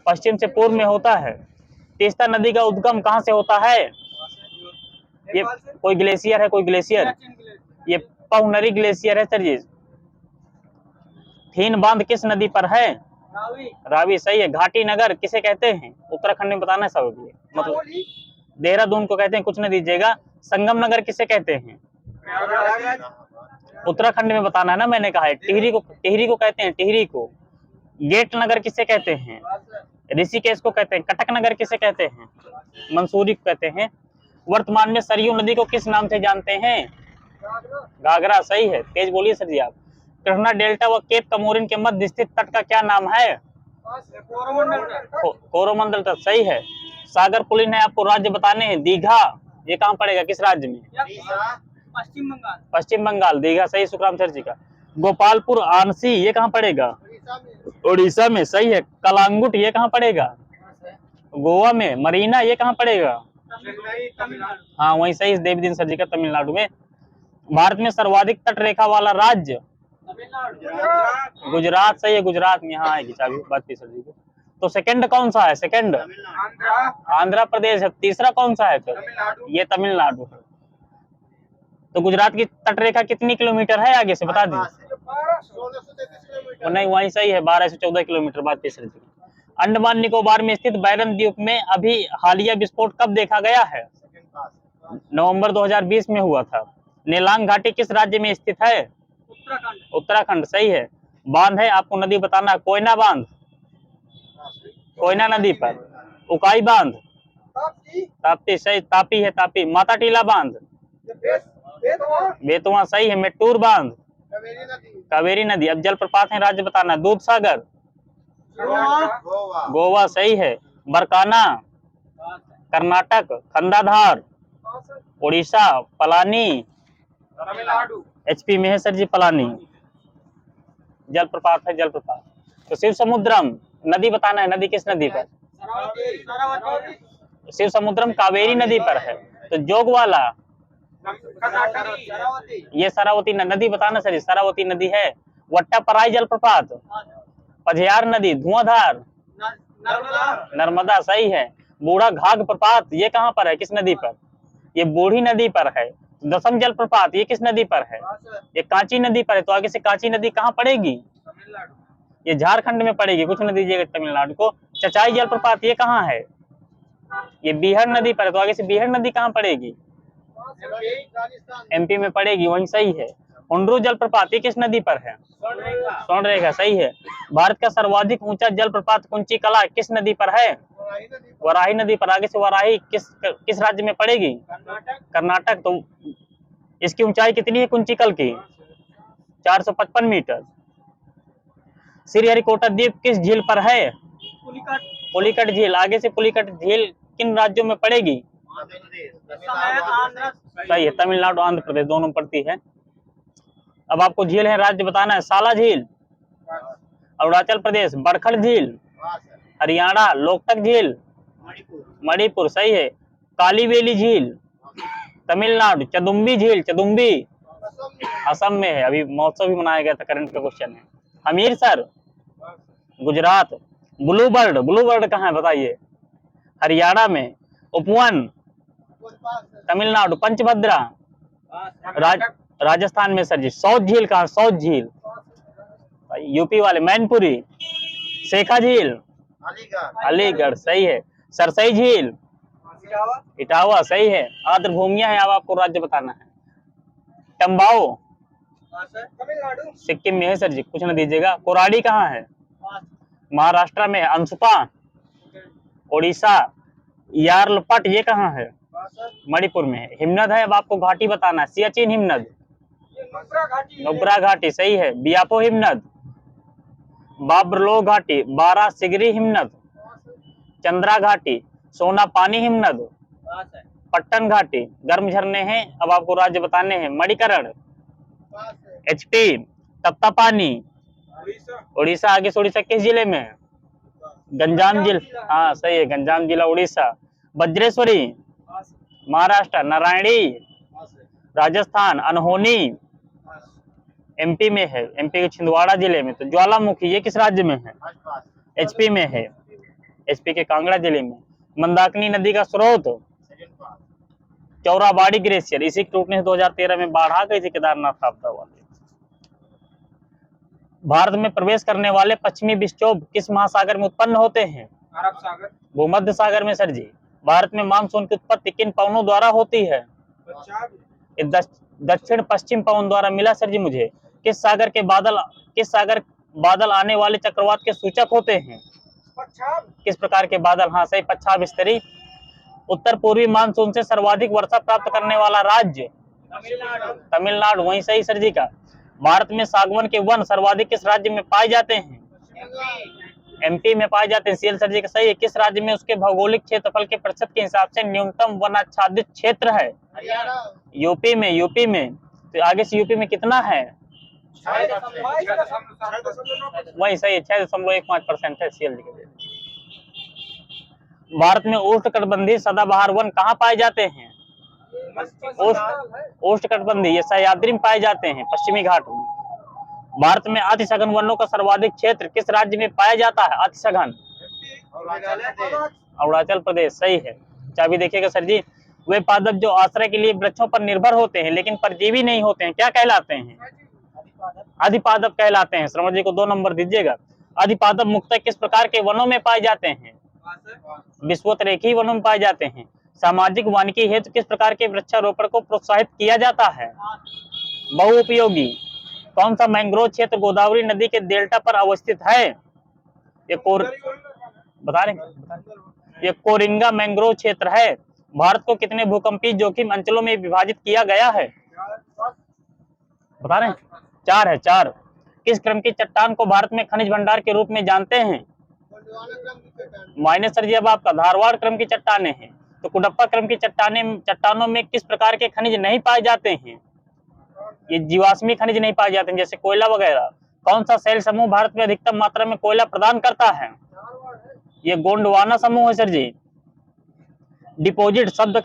पश्चिम से पूर्व में होता है। तीस्ता नदी का उद्गम कहाँ से होता है? ये कोई ग्लेशियर है, कोई ग्लेशियर, ये पहुनरी ग्लेशियर है सर जी। थीन बांध किस नदी पर है? रावी, सही है। घाटी नगर किसे कहते हैं? उत्तराखंड में बताना है सब, मतलब देहरादून को कहते हैं, कुछ नहीं दीजिएगा। संगम नगर किसे कहते हैं? उत्तराखंड में बताना है ना, मैंने कहा है। टिहरी को कहते हैं, टिहरी को। गेट नगर किसे कहते हैं? ऋषिकेश को कहते हैं। कटक नगर किसे कहते हैं? मंसूरी को कहते हैं। वर्तमान में सरयू नदी को किस नाम से जानते हैं? घाघरा, सही है। तेज बोलिए सर जी आप। कृष्णा डेल्टा व केप कमोरिन के मध्य स्थित तट का क्या नाम है? कोरोमंडल तट, सही है। सागर पुलिन है, आपको राज्य बताने हैं। दीघा, ये कहाँ पड़ेगा, किस राज्य में? पश्चिम बंगाल। पश्चिम बंगाल, दीघा, सही सुखराम सर जी का। गोपालपुर आनसी, ये कहाँ पड़ेगा? उड़ीसा में, सही है। कलांगुट, ये कहाँ पड़ेगा? गोवा में। मरीना, ये कहाँ पड़ेगा? हाँ वही, सही। देवी दिन सर जी का, तमिलनाडु में। भारत में सर्वाधिक तट रेखा वाला राज्य? गुजरात, सही है। गुजरात में यहाँ आएगी चाबी, बात की सर जी को। तो सेकंड कौन सा है? सेकंड आंध्र प्रदेश है। तीसरा कौन सा है फिर? ये तमिलनाडु है। तो गुजरात की तट रेखा कितनी किलोमीटर है? आगे से बता दीजिए। नहीं, वही सही है, 12 से 14 किलोमीटर। बात की सर जी। अंडमान निकोबार में स्थित बैरन द्वीप में अभी हालिया विस्फोट कब देखा गया है? नवंबर 2020 में हुआ था। नेलांग घाटी किस राज्य में स्थित है? उत्तराखंड, सही है। बांध है, आपको नदी बताना है। कोयना बांध, कोयना नदी पर। उकाई बांध, ताप्ती, सही। तापी है, तापी। माता टीला बांध, बेतवा, सही है। मेट्टूर बांध, कावेरी नदी। अब जलप्रपात है, राज्य बताना। दूध सागर, गोवा, सही है। बरकाना, कर्नाटक। खंडाधार, उड़ीसा। पलानी, तमिलनाडु। एचपी में है सर जी, पलानी। जलप्रपात है, जलप्रपात। तो शिव समुद्रम नदी बताना है। नदी किस नदी पर? शिव समुद्रम कावेरी नदी पर है। तो जोगवाला, ये सरावती नदी बताना सर जी। सरावती नदी है। वट्टापराई जलप्रपात, पझयार नदी। धुआंधार, नर्मदा, सही है। बूढ़ा घाघ प्रपात, ये कहाँ पर है, किस नदी पर? ये बूढ़ी नदी पर है। दसम जलप्रपात, ये किस नदी पर है? ये कांची नदी पर है। तो आगे से कांची नदी कहाँ पड़ेगी? ये झारखंड में पड़ेगी, कुछ न दीजिएगा तमिलनाडु को। चचाई जलप्रपात, ये कहाँ है? ये बिहार नदी पर है। तो आगे से बिहार नदी कहाँ पड़ेगी? एमपी में पड़ेगी, वही सही है। हुंड्रू जलप्रपात, ये किस नदी पर है? स्वर्णरेखा, सही है। भारत का सर्वाधिक ऊंचा जलप्रपात कुंची कला किस नदी पर है? वराही नदी पर। आगे से वराही किस राज्य में पड़ेगी? कर्नाटक। तो इसकी ऊंचाई कितनी है कुंचिकल की? 455 मीटर। श्रीहरिकोटा द्वीप किस झील पर है? पुलिकट झील। आगे से पुलिकट झील किन राज्यों में पड़ेगी? सही है, तमिलनाडु आंध्र प्रदेश दोनों में पड़ती है। अब आपको झील है, राज्य बताना है। साला झील, अरुणाचल प्रदेश। बड़खड़ झील, हरियाणा। लोकटक झील, मणिपुर, सही है। कालीवेली झील, तमिलनाडु। चदुम्बी झील, चदुम्बी, असम में है। अभी महोत्सव भी मनाया गया था, करंट का क्वेश्चन है। हमीरसर, गुजरात। ब्लू बर्ड कहाँ है बताइए? हरियाणा में। उपवन, तमिलनाडु। पंचभद्रा, राजस्थान में सर जी। सौत झील कहाँ? सौत झील, यूपी वाले। मैनपुरी, शेखा झील, अलीगढ़, सही है। सरसई झील, इटावा, सही है। आर्द्र भूमियां है, अब आपको राज्य बताना है। टम्बाओ, सिक्किम में है सर जी, कुछ न दीजिएगा। कोराडी कहाँ है? महाराष्ट्र में। अंशुपा, उड़ीसा। यार्लपट, ये कहाँ है? मणिपुर में है। हिमनद है, अब आपको घाटी बताना है। सियाचिन हिमनद, नुब्रा घाटी, सही है। बियापो हिमनद, बाबरलो घाटी, बारा सिगरी हिमनद, चंद्रा घाटी, सोना पानी हिमनद, पास है। पट्टन घाटी, गर्म झरने हैं। अब आपको राज्य बताने हैं। मणिकरण, पास है। एचपी, तप्तापानी, उड़ीसा। उड़ीसा। आगे से उड़ीसा किस जिले में है? गंजाम जिला। हाँ सही है, गंजाम जिला उड़ीसा। वज्रेश्वरी, पास है। महाराष्ट्र। नारायणी, पास है। राजस्थान। अनहोनी, पास। एमपी में है, एमपी के छिंदवाड़ा जिले में। तो ज्वालामुखी ये किस राज्य में है? पास। एचपी में है, एचपी के कांगड़ा जिले में। मंदाकिनी नदी का स्रोत? सेकंड पास। चौराबाड़ी ग्लेशियर, इसी के टूटने से 2013 में बाढ़ आ गई थी केदारनाथ आपदा वाली। भारत में प्रवेश करने वाले पश्चिमी विक्षोभ किस महासागर में उत्पन्न होते हैं? अरब सागर। भूमध्य सागर में सर जी। भारत में मानसून की उत्पत्ति किन पवनों द्वारा होती है? पंजाब। ये दक्षिण पश्चिम पवन द्वारा मिला सर जी मुझे। किस सागर बादल आने वाले चक्रवात के सूचक होते हैं? पंजाब। किस प्रकार के बादल? हाँ सही, पच्छाद स्तरी। उत्तर पूर्वी मानसून से सर्वाधिक वर्षा प्राप्त करने वाला राज्य? तमिलनाडु। तमिलनाडु। वहीं सही सर जी का। भारत में सागवान के वन सर्वाधिक किस राज्य में पाए जाते हैं? एमपी में पाए जाते हैं। सीएल सर जी का सही है। किस राज्य में उसके भौगोलिक क्षेत्रफल के प्रतिशत के हिसाब से न्यूनतम वनाच्छादित क्षेत्र है? हरियाणा। यूपी में। यूपी में तो आगे से यूपी में कितना है? वही सही है, 6.15% है सीएल जी के। भारत में उष्णकटिबंधीय सदाबहार वन कहाँ पाए जाते हैं? उष्णकटिबंधीय ये सह्याद्री में पाए जाते हैं, पश्चिमी घाट में। भारत में अतिसघन वनों का सर्वाधिक क्षेत्र किस राज्य में पाया जाता है? अतिसघन? अरुणाचल प्रदेश। सही है। चाबी देखिएगा सर जी। वे पादप जो आश्रय के लिए वृक्षों पर निर्भर होते हैं लेकिन परजीवी नहीं होते हैं, क्या कहलाते हैं? अधिपादप कहलाते हैं। श्रवण जी को 2 नंबर दीजिएगा। अधिपादप मुख्यतः किस प्रकार के वनों में पाए जाते हैं? विषुवतरेखीय वनों में पाए जाते हैं। सामाजिक वानिकी हेतु किस प्रकार के वृक्षारोपण को प्रोत्साहित किया जाता है? बहुउपयोगी। कौन सा मैंग्रोव क्षेत्र गोदावरी नदी के डेल्टा पर अवस्थित है? ये बता रहे ये कोरिंगा मैंग्रोव क्षेत्र है। भारत को कितने भूकंपीय जोखिम अंचलों में विभाजित किया गया है? बता रहे हैं 4 है, 4। किस क्रम की चट्टान को भारत में खनिज भंडार के रूप में जानते हैं? माइनस सर जी अब आपका धारवाड़ क्रम की चट्टाने हैं। तो कुडप्पा क्रम की चट्टानों में किस प्रकार के खनिज नहीं पाए जाते हैं? ये जीवाश्मी खनिज नहीं पाए जाते हैं, जैसे कोयला वगैरह। कौन सा शैल समूह भारत में अधिकतम मात्रा में कोयला प्रदान करता है? ये गोंडवाना समूह है सर जी। डिपॉजिट शब्द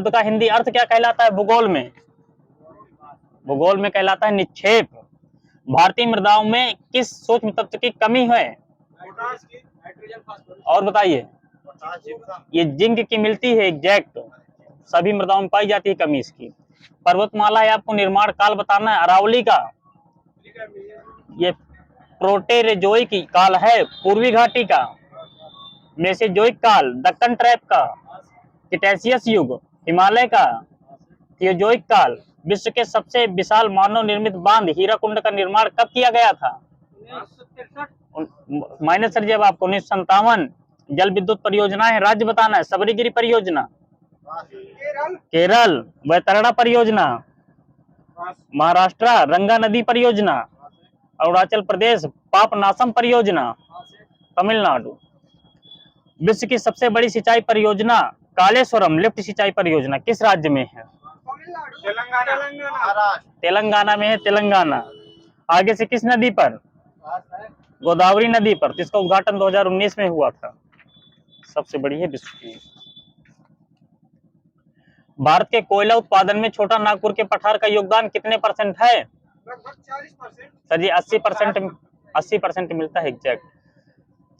का हिंदी अर्थ क्या कहलाता है भूगोल में? भूगोल में कहलाता है निक्षेप। भारतीय मृदाओं में किस सूक्ष्म तत्व की कमी है? और बताइए। ये जिंक की मिलती है एग्जैक्ट, सभी मृदाओं में पाई जाती है कमी इसकी। पर्वतमाला है, आपको निर्माण काल बताना है। अरावली का ये प्रोटेरोजोइक काल है। पूर्वी घाटी का मेसोजोइक काल। दक्कन ट्रैप का क्रिटेशियस युग। हिमालय का थियोजोइक काल। विश्व के सबसे विशाल मानव निर्मित बांध हीराकुंड का निर्माण कब किया गया था? 1963। माइनस सर जी अब आपको 1957। जल विद्युत परियोजना है, राज्य बताना है। सबरीगिरी परियोजना केरल। वैतरणा परियोजना महाराष्ट्र। रंगा नदी परियोजना अरुणाचल प्रदेश। पापनासम परियोजना तमिलनाडु। विश्व की सबसे बड़ी सिंचाई परियोजना कालेश्वरम लिफ्ट सिंचाई परियोजना किस राज्य में है? तेलंगाना में है, तेलंगाना। आगे से किस नदी पर? गोदावरी नदी पर। जिसका उद्घाटन 2019 में हुआ था। सबसे बड़ी है विश्व की। भारत के कोयला उत्पादन में छोटा नागपुर के पठार का योगदान कितने % है? लगभग 40%। सर जी 80% मिलता है एग्जैक्ट।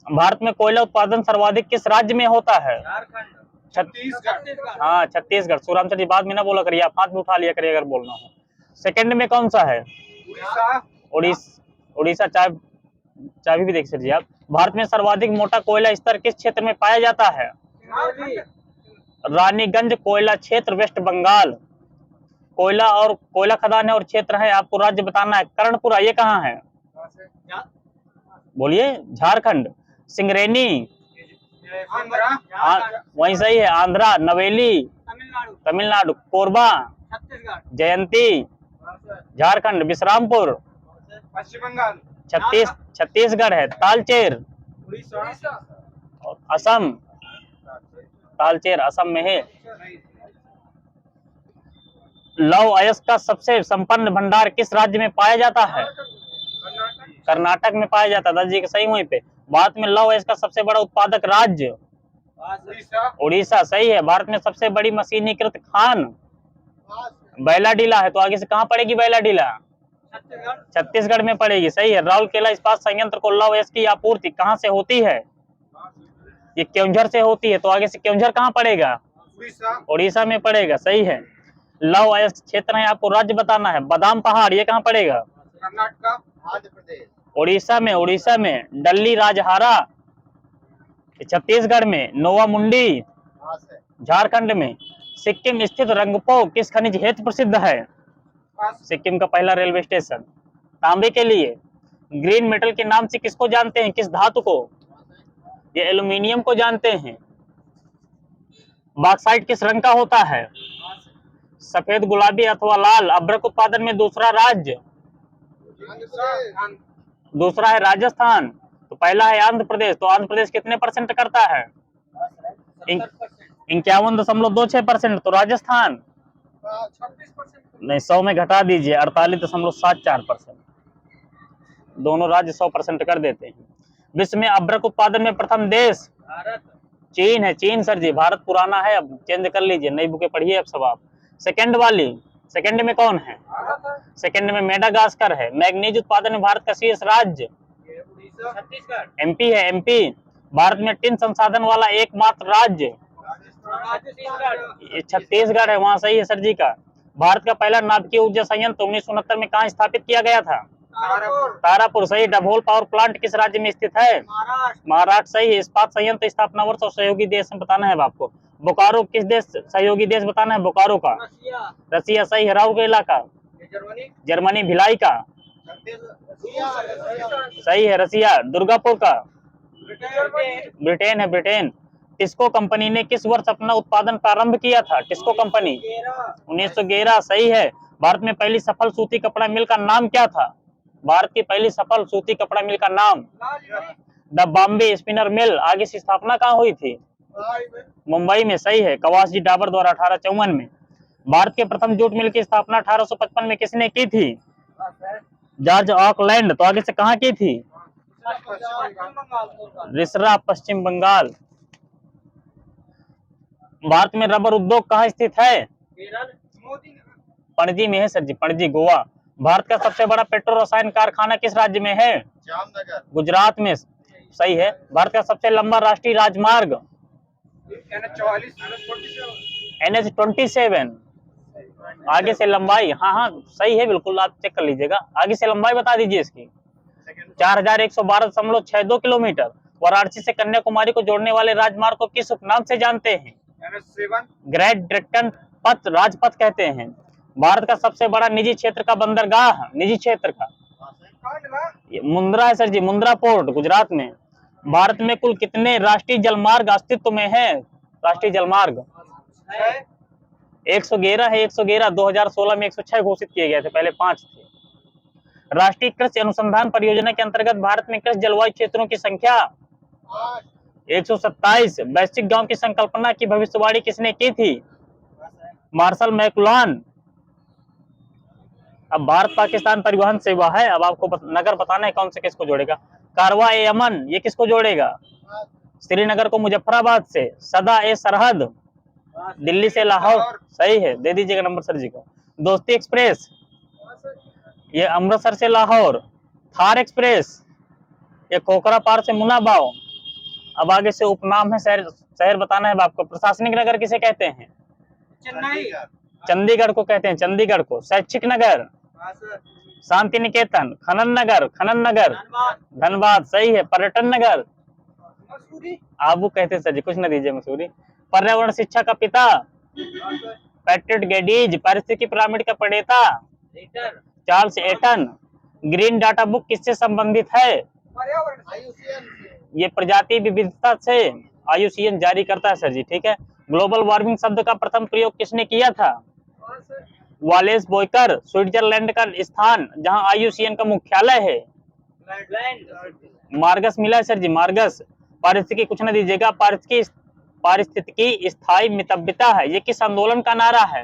भारत में कोयला उत्पादन सर्वाधिक किस राज्य में होता है? झारखंड। छत्तीसगढ़। हाँ छत्तीसगढ़। सुराम सर जी बाद में ना बोला करिए, आप हाथ में उठा लिया करिए अगर बोलना हो। सेकंड में कौन सा है? उड़ीसा। चाबी भी देख सर आप। भारत में सर्वाधिक मोटा कोयला स्तर किस क्षेत्र में पाया जाता है? रानीगंज कोयला क्षेत्र, वेस्ट बंगाल। कोयला खदान है और क्षेत्र है, आपको राज्य बताना है। कर्णपुरा ये कहाँ है? बोलिए। झारखंड। सिंगरेनी वहीं सही है। आंध्रा। नवेली तमिलनाडु। कोरबा छत्तीसगढ़। जयंती झारखंड। विश्रामपुर पश्चिम बंगाल। छत्तीसगढ़ है। तालचेर उड़ीसा और असम, तालचेर असम में है। लौह अयस्क का सबसे संपन्न भंडार किस राज्य में पाया जाता है? कर्नाटक कर्नाटक में पाया जाता है। जी सही वहीं पे। भारत में लौह अयस्क का सबसे बड़ा उत्पादक राज्य? उड़ीसा उड़ीसा सही है। भारत में सबसे बड़ी मशीनीकृत खान? बैलाडीला है। तो आगे से कहाँ पड़ेगी बैलाडीला? छत्तीसगढ़ छत्तीसगढ़ में पड़ेगी। सही है। राउरकेला इस्पात संयंत्र को लौह अयस्क की आपूर्ति कहाँ से होती है? ये केवंझर से होती है। तो आगे से केवंझर कहाँ पड़ेगा? उड़ीसा उड़ीसा में पड़ेगा। सही है। लौह अयस्क क्षेत्र है, आपको राज्य बताना है। बादाम पहाड़ ये कहाँ पड़ेगा? कर्नाटका आंध्र प्रदेश उड़ीसा में। उड़ीसा में डल्ली राजहारा छत्तीसगढ़ में। नोवा मुंडी झारखंड में। सिक्किम स्थित रंगपो किस खनिज हेतु प्रसिद्ध है? सिक्किम का पहला रेलवे स्टेशन। तांबे के लिए। ग्रीन मेटल के नाम से किसको जानते हैं? किस धातु को? ये एल्यूमिनियम को जानते हैं। बॉक्साइट किस रंग का होता है? सफेद, गुलाबी अथवा लाल। अभ्रक उत्पादन में दूसरा राज्य? दूसरा है राजस्थान। तो पहला है आंध्र प्रदेश। तो आंध्र प्रदेश कितने परसेंट करता है? 51.26%। तो राजस्थान 26% नहीं, 100 में घटा दीजिए, 48.74%। दोनों राज्य 100% कर देते हैं। विश्व में अभ्रक उत्पादन में प्रथम देश? भारत चीन है। चीन सर जी। भारत पुराना है, अब चेंज कर लीजिए, नई बुकें पढ़िए अब सब आप। सेकंड वाली, सेकंड में कौन है? सेकंड में मेडागास्कर है। मैग्नीज उत्पादन में भारत का शीर्ष राज्य? उड़ीसा छत्तीसगढ़ एमपी है। एमपी। भारत में टिन संसाधन वाला एकमात्र राज्य? छत्तीसगढ़ ये छत्तीसगढ़ है। वहां सही है सर जी का। भारत का पहला नाभिकीय ऊर्जा संयंत्र 1969 में कहाँ स्थापित किया गया था? तारापुर सही। डबोल पावर प्लांट किस राज्य में स्थित है? महाराष्ट्र महाराष्ट्र सही है। इस्पात संयंत्र स्थापना वर्ष और सहयोगी देश बताना है आपको। बोकारो किस देश सहयोगी देश बताना है? बोकारो का रसिया रसिया सही है। राउरकेला का? Germany Germany. भिलाई का? सही है रसिया। दुर्गापुर का? ब्रिटेन है। ब्रिटेन। टिस्को कंपनी ने किस वर्ष अपना उत्पादन प्रारंभ किया था? टिस्को कंपनी 1911 सही है। भारत में पहली सफल सूती कपड़ा मिल का नाम क्या था? भारत की पहली सफल सूती कपड़ा मिल का नाम? द बॉम्बे स्पिनर मिल। आगे इसकी स्थापना कहाँ हुई थी? मुंबई में सही है। कवासजी डाबर द्वारा 1854 में। भारत के प्रथम जूट मिल की स्थापना 1855 में किसने की थी? George Auckland. तो आगे से कहाँ की थी? रिसरा पश्चिम बंगाल। भारत में रबर उद्योग कहाँ स्थित है? पणजी में है सर जी। पणजी गोवा। भारत का सबसे बड़ा पेट्रो रसायन कारखाना किस राज्य में है? जामनगर गुजरात में सही है। भारत का सबसे लंबा राष्ट्रीय राजमार्ग? NH-27। आगे से लंबाई? हाँ हाँ सही है बिल्कुल, आप चेक कर लीजिएगा। आगे से लंबाई बता दीजिए इसकी। 4112.62 किलोमीटर। वाराणसी से कन्याकुमारी को जोड़ने वाले राजमार्ग को किस उपनाम से जानते हैं? ग्रेट ब्रिटेन पथ, राजपथ कहते हैं। भारत का सबसे बड़ा निजी क्षेत्र का बंदरगाह? निजी क्षेत्र का मुंद्रा है सर जी। मुंद्रा पोर्ट गुजरात में। भारत में कुल कितने राष्ट्रीय जलमार्ग अस्तित्व में है? राष्ट्रीय जलमार्ग 111 है। 111। 2016 में 106 घोषित किए गए थे, पहले 5 थे। राष्ट्रीय कृषि अनुसंधान परियोजना के अंतर्गत भारत में कृषि जलवायु क्षेत्रों की संख्या 127। वैश्विक गांव की संकल्पना की भविष्यवाणी किसने की थी? मार्शल मैक्लुहान। अब भारत पाकिस्तान परिवहन सेवा है। अब आपको नगर बताना है कौन से किसको जोड़ेगा। कारवा ए अमन ये किसको जोड़ेगा? श्रीनगर को मुजफ्फराबाद से। सदा ए सरहद दिल्ली से लाहौर सही है। दे दीजिएगा नंबर सर जी को। दोस्ती एक्सप्रेस ये अमृतसर से लाहौर। थार एक्सप्रेस ये खोखरा पार से मुनाबाव। अब आगे से उपनाम है, शहर बताना है आपको। प्रशासनिक नगर किसे कहते हैं? चेन्नई चंडीगढ़ को कहते हैं। चंडीगढ़ को। शैक्षिक नगर शांति निकेतन। खनन नगर धनबाद सही है। पर्यटन नगर आबू कहते हैं सर जी। कुछ न दीजिए मसूरी। पर्यावरण शिक्षा का पिता? Patrick Geddes. पारिस्थितिकी पिरामिड का प्रणेता? Charles Eton. Green data book किससे संबंधित है? ये प्रजाति विविधता से IUCN जारी करता है सर जी। ठीक है। ग्लोबल वार्मिंग शब्द का प्रथम प्रयोग किसने किया था? वालेस बॉयकर। स्विट्जरलैंड का स्थान जहां IUCN का मुख्यालय है? लैंड मार्गस मिला है सर जी, मार्गस। पारिस्थितिकी कुछ ना दीजिएगा, पारिस्थितिकी स्थायी मितव्यता है, ये किस आंदोलन का नारा है?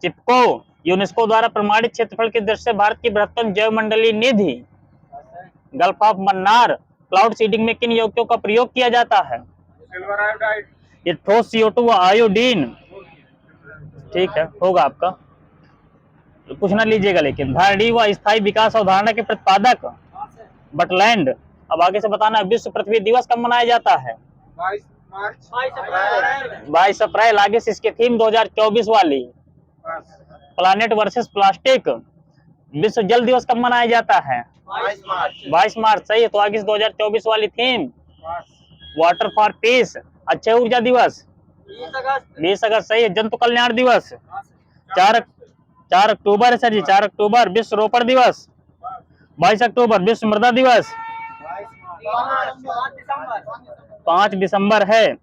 चिपको। यूनेस्को द्वारा प्रमाणित क्षेत्रफल की दृष्टि से भारत की बृहत्तम जैवमंडलीय निधि। Gulf of Mannar. Cloud seeding में किन यौगिकों का प्रयोग किया जाता है? सिल्वर आयोडाइड ये ठोस CO2 व आयोडीन। ठीक है, होगा आपका। कुछ ना लीजिएगा लेकिन। धारणीय व स्थायी विकास अवधारणा के प्रतिपादक बटलैंड। अब आगे से बताना, विश्व पृथ्वी दिवस कब मनाया जाता है? 22 मार्च 22 अप्रैल। आगे से इसके थीम 2024 वाली, प्लानेट वर्सेस प्लास्टिक। विश्व जल दिवस कब मनाया जाता है? 22 मार्च 22 मार्च, सही है। तो आगे से 2024 वाली theme water for piece. Akshay ऊर्जा दिवस 20 अगस्त, सही है। जंतु कल्याण दिवस 4 अक्टूबर है सर जी, 4 अक्टूबर। विश्व रोपण दिवस 22 अक्टूबर। विश्व मृदा दिवस 5 दिसंबर है।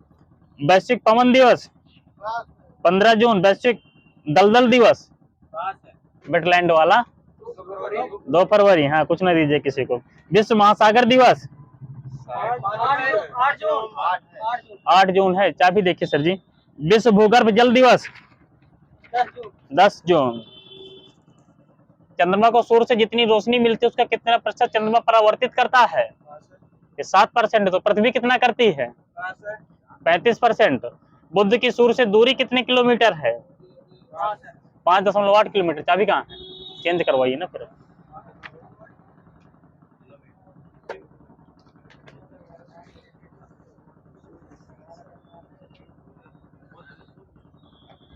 वैश्विक पवन दिवस 15 जून। वैश्विक दलदल दिवस वेटलैंड वाला 2 फरवरी। हाँ, कुछ ना दीजिए किसी को। विश्व महासागर दिवस 8 जून है। चाबी देखिए सर जी। विश्व भूगर्भ जल दिवस 10 जून। चंद्रमा को सूर्य से जितनी रोशनी मिलती है उसका कितना प्रतिशत चंद्रमा परावर्तित करता है? ये 7%। तो पृथ्वी कितना करती है? 35%। बुध की सूर्य से दूरी कितने किलोमीटर है? 5.8 किलोमीटर। चाबी कहाँ है? चेंज करवाइए ना फिर।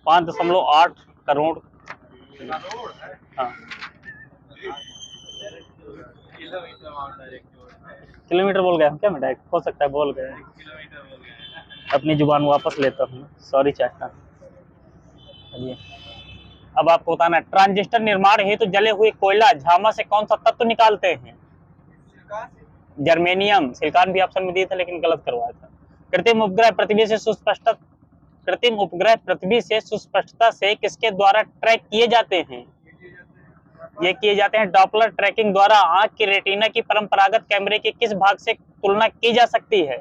$5.8 करोड़। हाँ, किलोमीटर बोल गया क्या? मैं डायरेक्ट हो सकता है बोल गए, अपनी जुबान वापस लेता हूँ, सॉरी चाहता। चलिए, अब आपको बताना, ट्रांजिस्टर निर्माण हेतु जले हुए कोयला झामा से कौन सा तत्व निकालते हैं? जर्मेनियम। सिलिकॉन भी ऑप्शन में दिए थे लेकिन गलत करवाया था। कृत्रिम उपग्रह पृथ्वी से सुस्पष्टता से किसके द्वारा ट्रैक किए जाते हैं? ये किए जाते हैं डॉपलर ट्रैकिंग द्वारा। आंख की रेटिना की परंपरागत कैमरे के किस भाग से तुलना की जा सकती है?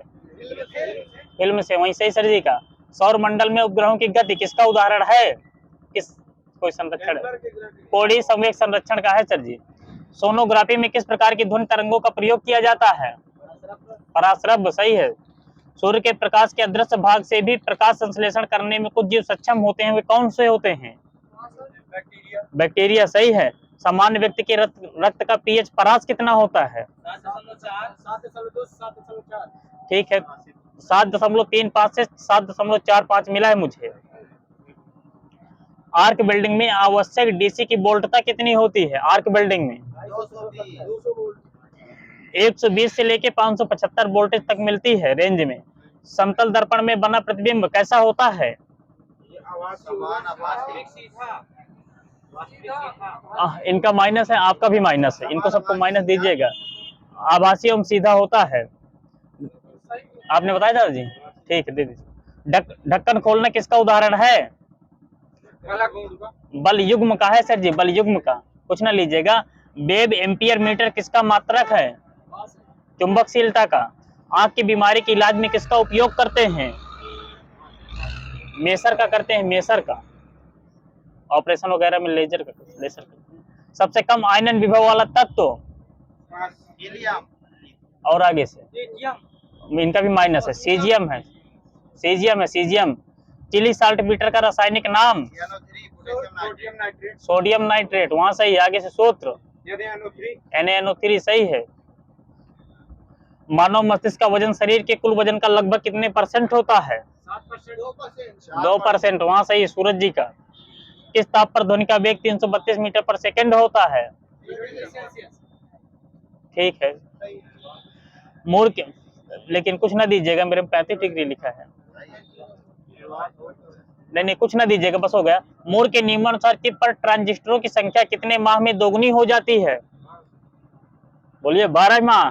फिल्म से। वहीं सही सर जी का। सौर मंडल में उपग्रहों की गति किसका उदाहरण है? किस कोई संरक्षण? कोणीय संवेग संरक्षण का है सर जी। सोनोग्राफी में किस प्रकार की ध्वनि तरंगों का प्रयोग किया जाता है? पराश्रव्य, सही है। सूर्य के प्रकाश के अदृश्य भाग से भी प्रकाश संश्लेषण करने में कुछ जीव सक्षम होते हैं, वे कौन से होते हैं? बैक्टीरिया, सही है। सामान्य व्यक्ति के रक्त का पीएच परास कितना होता है? 7.4 ठीक है, 7.35 से 7.45 मिला है मुझे। आर्क वेल्डिंग में आवश्यक डीसी की वोल्टता कितनी होती है? आर्क वेल्डिंग में 120 से लेके 575 वोल्टेज तक मिलती है रेंज में। समतल दर्पण में बना प्रतिबिंब कैसा होता है? इनका माइनस है, आपका भी माइनस है, इनको सबको माइनस दीजिएगा। आभासी एवं सीधा होता है, आपने बताया था जी। ठीक है, दे दीजिए। ढक्कन खोलना किसका उदाहरण है? बल युग्म का है सर जी, बल युग्म का। कुछ ना लीजिएगा। वेब एम्पियर मीटर किसका मात्रक है? चुंबकशीलता का। आंख की बीमारी के इलाज में किसका उपयोग करते हैं? मेसर का करते हैं, मेसर का। ऑपरेशन वगैरह में लेजर का, लेजर का। सबसे कम आयनन विभव वाला तत्व? और आगे से इनका भी माइनस है। सीजियम है, सीजियम है, सीजियम। चिली साल्ट मीटर का रासायनिक नाम? Sodium nitrate. वहां सही है। आगे से सूत्र NaNO3, सही है। मानव मस्तिष्क का वजन शरीर के कुल वजन का लगभग कितने % होता है? 2%। वहां सही है, सूरज जी का। किस ताप पर ध्वनि का वेग 332 मीटर पर सेकंड होता है? ठीक है। मोर के, लेकिन कुछ ना दीजिएगा, मेरे में 35 डिग्री लिखा है। नहीं, कुछ ना दीजिएगा, बस हो गया। मोर के नियमानुसार टिप पर ट्रांजिस्टरों की संख्या कितने माह में दोगुनी हो जाती है? बोलिए, 12 माह।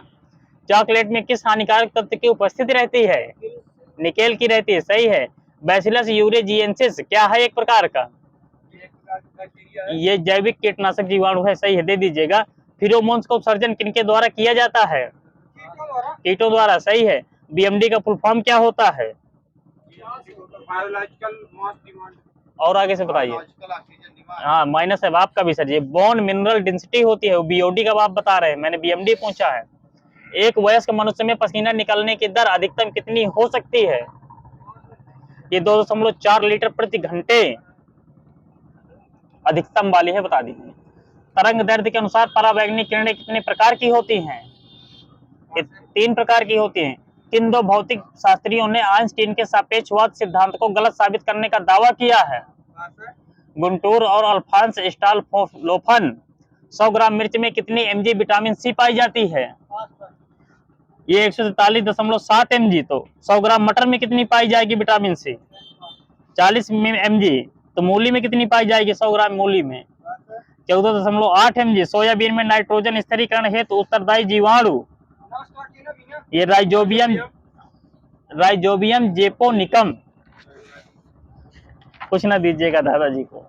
चॉकलेट में किस हानिकारक तत्व की उपस्थिति रहती है? निकेल की रहती है, सही है। बैसिलस यूरेजिएंसिस क्या है? एक प्रकार का ये जैविक कीटनाशक जीवाणु है, सही है, दे दीजिएगा। फिरोमोन्स का उत्सर्जन किनके द्वारा किया जाता है? कीटों द्वारा, सही है। बीएमडी का फुल फॉर्म क्या होता है? बायोलॉजिकल मास डिमांड। और आगे से बताइए। हाँ माइनस है आपका भी सर। ये बोन मिनरल डेंसिटी होती है, बीओडी का आप बता रहे हैं, मैंने बीएमडी पूछा है। एक वयस्क मनुष्य में पसीना निकलने की दर अधिकतम कितनी हो सकती है? ये 2.4 लीटर प्रति घंटे अधिकतम वाली है, बता दीजिए। तरंग दैर्ध्य के अनुसार परावैंगनिक किरणें कितने प्रकार की होती हैं? ये 3 प्रकार की होती हैं। किन दो भौतिक शास्त्रियों ने आइंस्टीन के सापेक्षवाद सिद्धांत को गलत साबित करने का दावा किया है? गुंटूर और अल्फांस स्टॉलफोन। 100 ग्राम मिर्च में कितनी एमजी विटामिन सी पाई जाती है? ये 143.7 एमजी। तो 100 ग्राम मटर में कितनी पाई जाएगी विटामिन सी? 40 एमजी। तो मूली में कितनी पाई जाएगी 100 ग्राम मूली में? 14.8 एमजी। सोयाबीन में नाइट्रोजन स्थिरीकरण हेतु उत्तरदायी जीवाणु? ये राइजोबियम जेपोनिकम। कुछ ना दीजिएगा दादाजी को।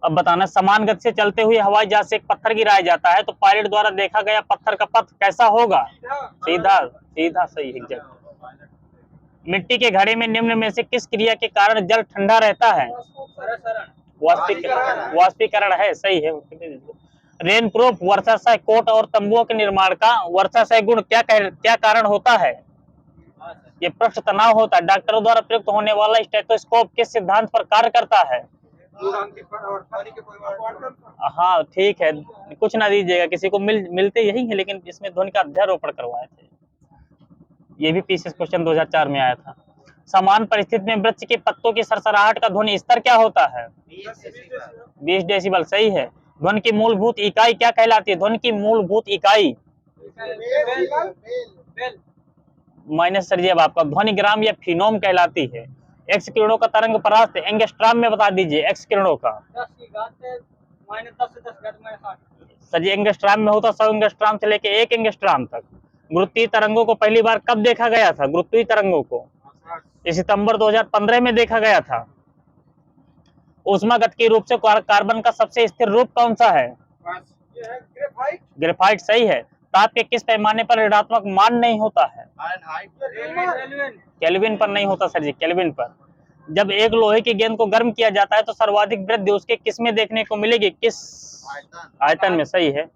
अब बताना, समान गति से चलते हुए हवाई जहाज से एक पत्थर गिराया जाता है तो पायलट द्वारा देखा गया पत्थर का पथ कैसा होगा? सीधा। सीधा, सही है। मिट्टी के घड़े में निम्न में से किस क्रिया के कारण जल ठंडा रहता है? वाष्पीकरण है, सही है। रेन प्रूफ वर्षाशय कोट और तंबुओं के निर्माण का वर्षाशय गुण क्या कारण होता है? ये पृष्ठ तनाव होता है। डॉक्टरों द्वारा प्रयुक्त होने वाला स्टेथोस्कोप किस सिद्धांत पर कार्य करता है? हाँ ठीक है, कुछ ना दीजिएगा, किसी को मिलते यही है, लेकिन इसमें ध्वनि का अध्यारोपण करवाए थे। ये भी पीसीएस क्वेश्चन 2004 में आया था। समान परिस्थिति में वृक्ष के पत्तों की सरसराहट का ध्वनि स्तर क्या होता है? 20 डेसिबल, सही है। ध्वनि की मूलभूत इकाई क्या कहलाती है? ध्वनि की मूलभूत इकाई माइनस सर जी अब आपका ध्वनि ग्राम या फिनोम कहलाती है। एक्स किरणों का तरंग परास्त एंगस्ट्राम में बता दीजिए। एक्स किरणों का सर जी एंगस्ट्राम में होता 100 एंगस्ट्राम से लेके 1 एंगस्ट्राम तक। गुरुत्वीय तरंगों को पहली बार कब देखा गया था? गुरुत्वीय तरंगों को सितंबर 2015 में देखा गया था। ऊष्मागतिकीय रूप से कार्बन का सबसे स्थिर रूप कौन सा है? ग्रेफाइट, सही है। ताप के किस पैमाने पर ऋणात्मक मान नहीं होता है? केल्विन पर नहीं होता सर जी, केल्विन पर। जब एक लोहे की गेंद को गर्म किया जाता है तो सर्वाधिक वृद्धि उसके किस में देखने को मिलेगी? किस आयतन में, सही है।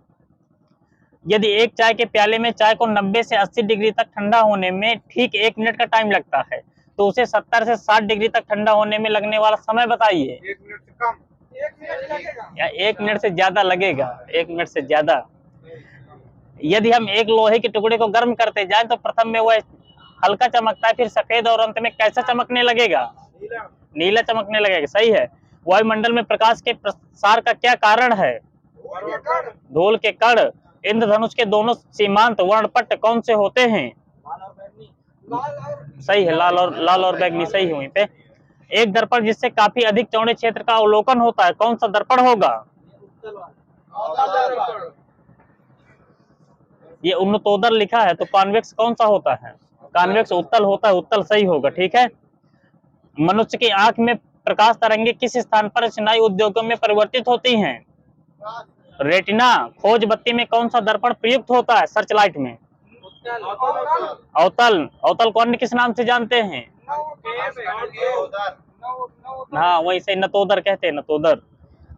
यदि एक चाय के प्याले में चाय को 90 से 80 डिग्री तक ठंडा होने में ठीक 1 मिनट का टाइम लगता है तो उसे 70 से 60 डिग्री तक ठंडा होने में लगने वाला समय बताइए। 1 मिनट से कम, 1 मिनट लगेगा या 1 मिनट से ज्यादा लगेगा? 1 मिनट से ज्यादा। यदि हम एक लोहे के टुकड़े को गर्म करते जाएं तो प्रथम में वह हल्का चमकता है, फिर सफेद और अंत में कैसा चमकने लगेगा? नीला चमकने लगेगा, सही है। वायुमंडल में प्रकाश के प्रसार का क्या कारण है? धूल के कण। इंद्रधनुष के दोनों सीमांत वर्णपट्ट कौन से होते हैं? सही है, लाल और बैगनी, सही हुई पे। एक दर्पण जिससे काफी अधिक चौड़े क्षेत्र का अवलोकन होता है कौन सा दर्पण होगा? ये उन्नतोदर लिखा है तो कॉन्वेक्स कौन सा होता है? कॉन्वेक्स उत्तल होता है, उत्तल सही होगा, ठीक है। मनुष्य की आंख में प्रकाश तरंगे किस स्थान पर स्नायु उद्योगों में परिवर्तित होती हैं? रेटिना। खोज बत्ती में कौन सा दर्पण प्रयुक्त होता है? सर्चलाइट में अवतल। अवतल को अन्य किस नाम से जानते हैं? हाँ वही से नतोदर कहते हैं, नतोदर।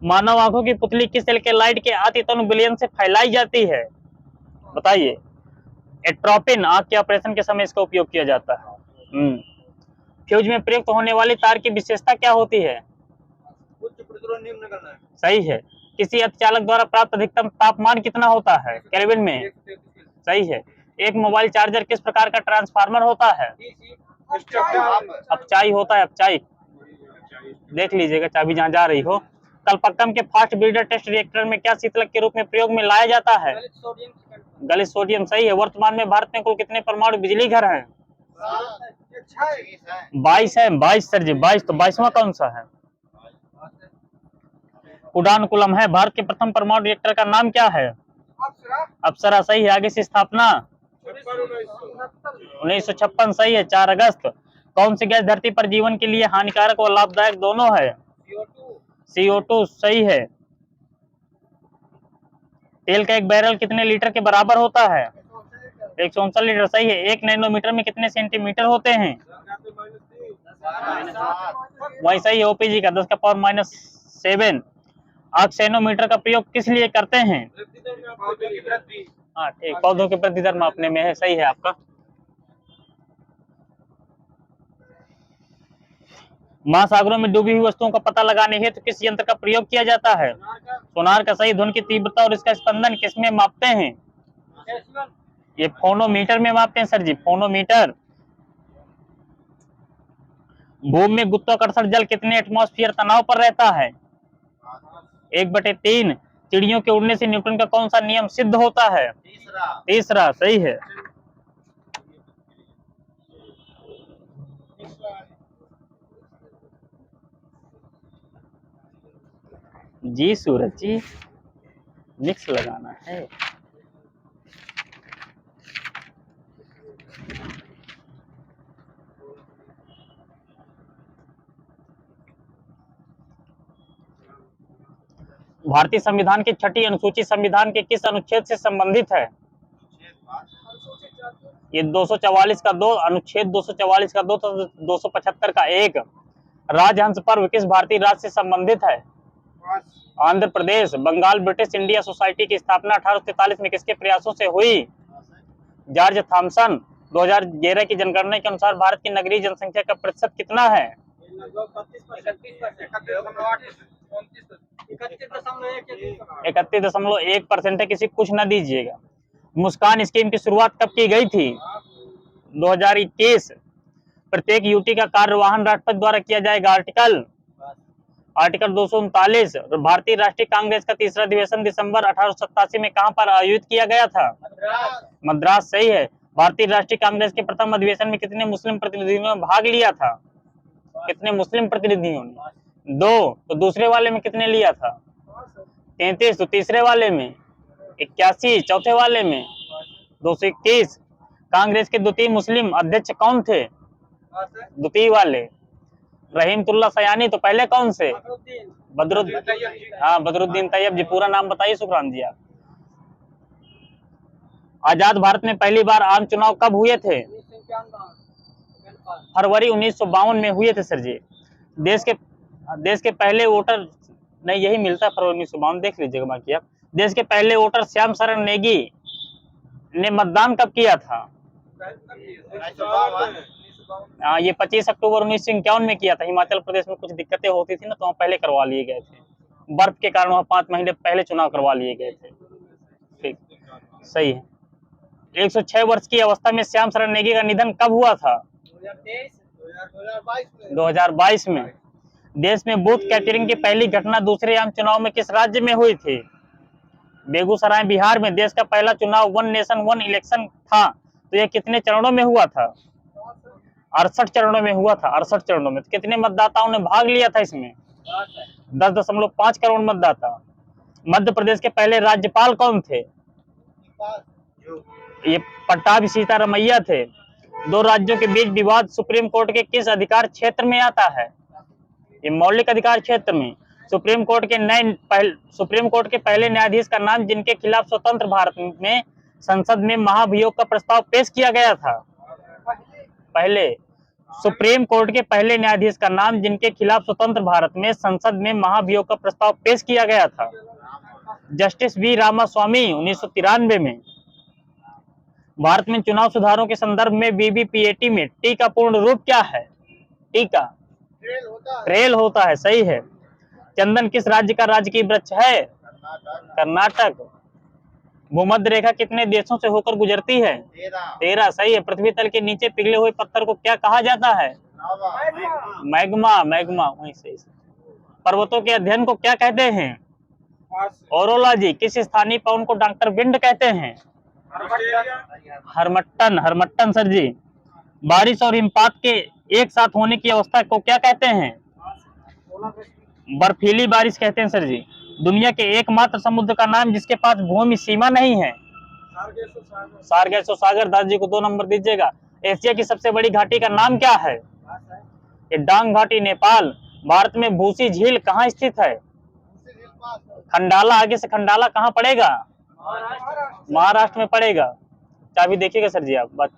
मानव आंखों की पुतली किस सेल के लाइट के अति तनु विलयन से फैलाई जाती है? बताइए। एट्रोपिन। आंख के ऑपरेशन के समय इसका उपयोग किया जाता है। फ्यूज में प्रयुक्त होने वाली तार की विशेषता क्या होती है? उच्च प्रतिरोध निम्न करना है, सही है। किसी अर्धचालक द्वारा प्राप्त अधिकतम तापमान कितना होता है केल्विन में? सही है। एक मोबाइल चार्जर किस प्रकार का ट्रांसफार्मर होता है? अपचाई होता है, अपचाई। देख लीजिएगा चाबी जहां जा रही हो। कलपक्कम के फास्ट ब्रीडर टेस्ट रिएक्टर में क्या शीतलक के रूप में प्रयोग में लाया जाता है? गलित सोडियम, सही है। वर्तमान में भारत में कुल कितने परमाणु बिजली घर हैं? 22 है। 22 सर जी, 22। तो 22वां कौन सा है? उडानकुलम है। भारत के प्रथम परमाणु रिएक्टर का नाम क्या है? अप्सरा, सही है। आगे से स्थापना 1956, सही है। 4 अगस्त। कौन सी गैस धरती पर जीवन के लिए हानिकारक और लाभदायक दोनों है? CO2 सही है। तेल का एक बैरल कितने लीटर के बराबर होता है? 169 लीटर सही है। 1 नैनोमीटर में कितने सेंटीमीटर होते हैं? वही सही है। OPG का 10 का पावर -7। ऑक्सेनोमीटर का प्रयोग किस लिए करते हैं? हाँ ठीक, पौधों के वृद्धि दर मापने में है, सही है आपका। महासागरों में डूबी हुई वस्तुओं का पता लगाने हेतु किस यंत्र का प्रयोग किया जाता है? सोनार का सही। ध्वनि की तीव्रता और इसका स्पंदन किसमें मापते हैं? ये फोनोमीटर में मापते हैं सर जी, फोनोमीटर। भूमि में गुरुत्वाकर्षण जल कितने एटमॉस्फेयर तनाव पर रहता है? 1/3। चिड़ियों के उड़ने से न्यूटन का कौन सा नियम सिद्ध होता है? तीसरा सही है। जी सूरज जी, मिक्स लगाना है। भारतीय संविधान की 6ठी अनुसूची संविधान के किस अनुच्छेद से संबंधित है? ये 244 का 2, अनुच्छेद 244 का 2, 275 का 1। राजहंस पर्व किस भारतीय राज्य से संबंधित है? Andhra Pradesh. Bengal British India society की स्थापना 1843 में किसके प्रयासों से हुई? George Thompson. 2011 की जनगणना के अनुसार भारत की नगरीय जनसंख्या का प्रतिशत कितना है? 31.1% है। किसी कुछ न दीजिएगा। मुस्कान स्कीम की शुरुआत कब की गई थी? 2021। प्रत्येक यूटी का कार्यवाहन राष्ट्रपति द्वारा किया जाएगा। आर्टिकल 239। भारतीय राष्ट्रीय कांग्रेस का तीसरा अधिवेशन दिसंबर 1887 में कहां पर आयोजित किया गया था? मद्रास सही है। भारतीय राष्ट्रीय कांग्रेस के प्रथम अधिवेशन में कितने मुस्लिम प्रतिनिधियों ने भाग लिया था? कितने मुस्लिम प्रतिनिधियों ने? 2। तो दूसरे वाले में कितने लिया था? 33। तो तीसरे वाले में 81। चौथे वाले में 221। कांग्रेस के द्वितीय मुस्लिम अध्यक्ष कौन थे? द्वितीय वाले रहीमतुल्लाह सयानी। तो पहले कौन से? बदरुद्दीन। हाँ, बदरुद्दीन तैयब जी। पूरा नाम बताइए सुखराम जी आप। आजाद भारत में पहली बार आम चुनाव कब हुए थे? फरवरी 1952 में हुए थे सर जी। देश के पहले वोटर, नहीं यही मिलता है फरवरी 1952, देख लीजिएगा बाकी आप। देश के पहले वोटर श्याम शरण नेगी ने मतदान कब किया था? ये 25 अक्टूबर 1951 में किया था। हिमाचल प्रदेश में कुछ दिक्कतें होती थी ना, तो वहाँ पहले करवा लिए गए थे। बर्फ के कारण वहाँ 5 महीने पहले चुनाव करवा लिए गए थे। ठीक, सही है। 106 वर्ष की अवस्था में श्याम शरण नेगी का निधन कब हुआ था? 2022 में। देश में बूथ कैटरिंग की पहली घटना दूसरे आम चुनाव में किस राज्य में हुई थी? बेगूसराय बिहार में। देश का पहला चुनाव वन नेशन वन इलेक्शन था, तो यह कितने चरणों में हुआ था? 68 चरणों में हुआ था। 68 चरणों में। तो कितने मतदाताओं ने भाग लिया था इसमें? 10.5 करोड़ मतदाता। मध्य प्रदेश के पहले राज्यपाल कौन थे? ये पट्टाभी सीतारमैया थे। 2 राज्यों के बीच विवाद सुप्रीम कोर्ट के किस अधिकार क्षेत्र में आता है? ये मौलिक अधिकार क्षेत्र में। सुप्रीम कोर्ट के पहले न्यायाधीश का नाम जिनके खिलाफ स्वतंत्र भारत में संसद में महाभियोग का प्रस्ताव पेश किया गया था? पहले। सुप्रीम कोर्ट के पहले न्यायाधीश का नाम जिनके खिलाफ स्वतंत्र भारत में संसद में महाभियोग का प्रस्ताव पेश किया गया था? जस्टिस वी रामास्वामी 1993 में। भारत में चुनाव सुधारों के संदर्भ में वीवीपीएटी में टी का पूर्ण रूप क्या है? टी का ट्रेल होता है, सही है। चंदन किस राज्य का राजकीय वृक्ष है? कर्नाटक। भूमध्य रेखा कितने देशों से होकर गुजरती है? 13 सही है। पृथ्वी तल के नीचे पिघले हुए पत्थर को क्या कहा जाता है? मैग्मा। मैग्मा वही सही। पर्वतों के अध्ययन को क्या कहते हैं? ओरोलॉजी। किस स्थानीय पवन को डॉक्टर विंड कहते हैं? हरमट्टन। हरमट्टन सर जी। बारिश और हिमपात के एक साथ होने की अवस्था को क्या कहते हैं? बर्फीली बारिश कहते हैं सर जी। दुनिया के एकमात्र समुद्र का नाम जिसके पास भूमि सीमा नहीं है? सार्गेसो सागर। दास जी को 2 नंबर दीजिएगा। एशिया की सबसे बड़ी घाटी का नाम क्या है? ये डांग घाटी नेपाल। भारत में भूसी झील कहाँ स्थित है? खंडाला, आगे से खंडाला कहाँ पड़ेगा? महाराष्ट्र में पड़ेगा। चाबी देखिएगा सर जी आप बात।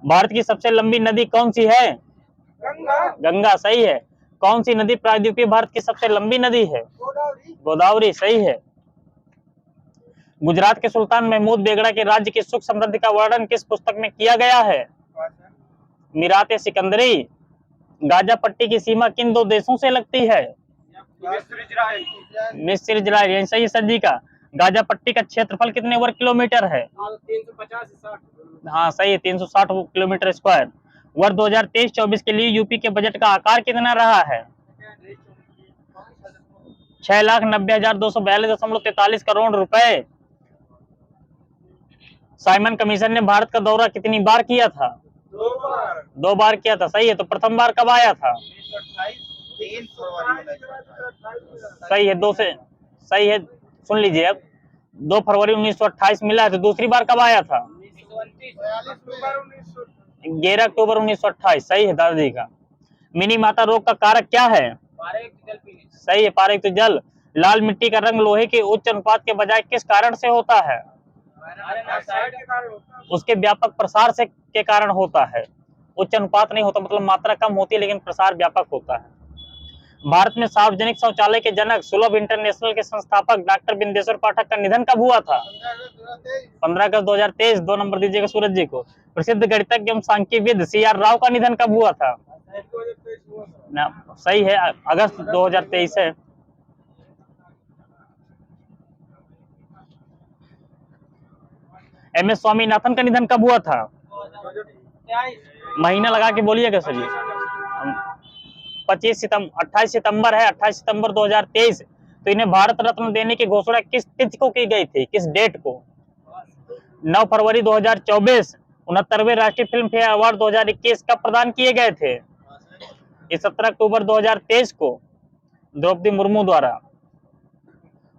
भारत की सबसे लंबी नदी कौन सी है? गंगा। गंगा, सही है। कौन सी नदी प्रायद्वीपीय भारत की सबसे लंबी नदी है? गोदावरी। गोदावरी, सही है। गुजरात के सुल्तान महमूद बेगड़ा के राज्य की सुख समृद्धि का वर्णन किस पुस्तक में किया गया है? मीरात सिकंदरी। गाजा पट्टी की सीमा किन दो देशों से लगती है? मिस्र इजराइल, सही है सर जी का। गाजा पट्टी का क्षेत्रफल कितने वर्ग किलोमीटर है? 350 हाँ सही है, 360 किलोमीटर स्क्वायर। वर्ष 2023-24 के लिए यूपी के बजट का आकार कितना रहा है? 6,90,242.43 करोड़ रुपए। साइमन कमीशन ने भारत का दौरा कितनी बार किया था? 2 बार किया था, सही है। तो प्रथम बार कब आया था? 3 फरवरी। सही है, 2 से सही है। सुन लीजिए अब, 2 फरवरी 1928 मिला है। तो दूसरी बार कब आया था? 11 अक्टूबर 1928, सही है दादाजी का। मिनी माता रोग का कारक क्या है? सही है, पारेख जल। लाल मिट्टी का रंग लोहे के उच्च अनुपात के बजाय किस कारण से होता है? उसके व्यापक प्रसार से के कारण होता है। उच्च अनुपात नहीं होता, मतलब मात्रा कम होती है लेकिन प्रसार व्यापक होता है। भारत में सार्वजनिक शौचालय के जनक सुलभ इंटरनेशनल के संस्थापक डॉक्टर बिंदेश्वर पाठक का निधन कब हुआ था? 15 अगस्त 2023। 2 नंबर दीजिएगा सूरज जी को। प्रसिद्ध गणितज्ञ एवं सांख्यविद CR राव का निधन कब हुआ था? ना, सही है, अगस्त 2023 है। MS स्वामीनाथन का निधन कब हुआ था? महीना लगा के बोलिएगा सर जी। 28 सितंबर है, 28 सितंबर 2023। तो इन्हें भारत रत्न देने की घोषणा किस तिथि को की गई थी, किस डेट को? 9 फरवरी 2024। 69वें राष्ट्रीय फिल्म फेयर अवार्ड 2021 कब प्रदान किए गए थे? ये 17 अक्टूबर 2023 को द्रौपदी मुर्मू द्वारा।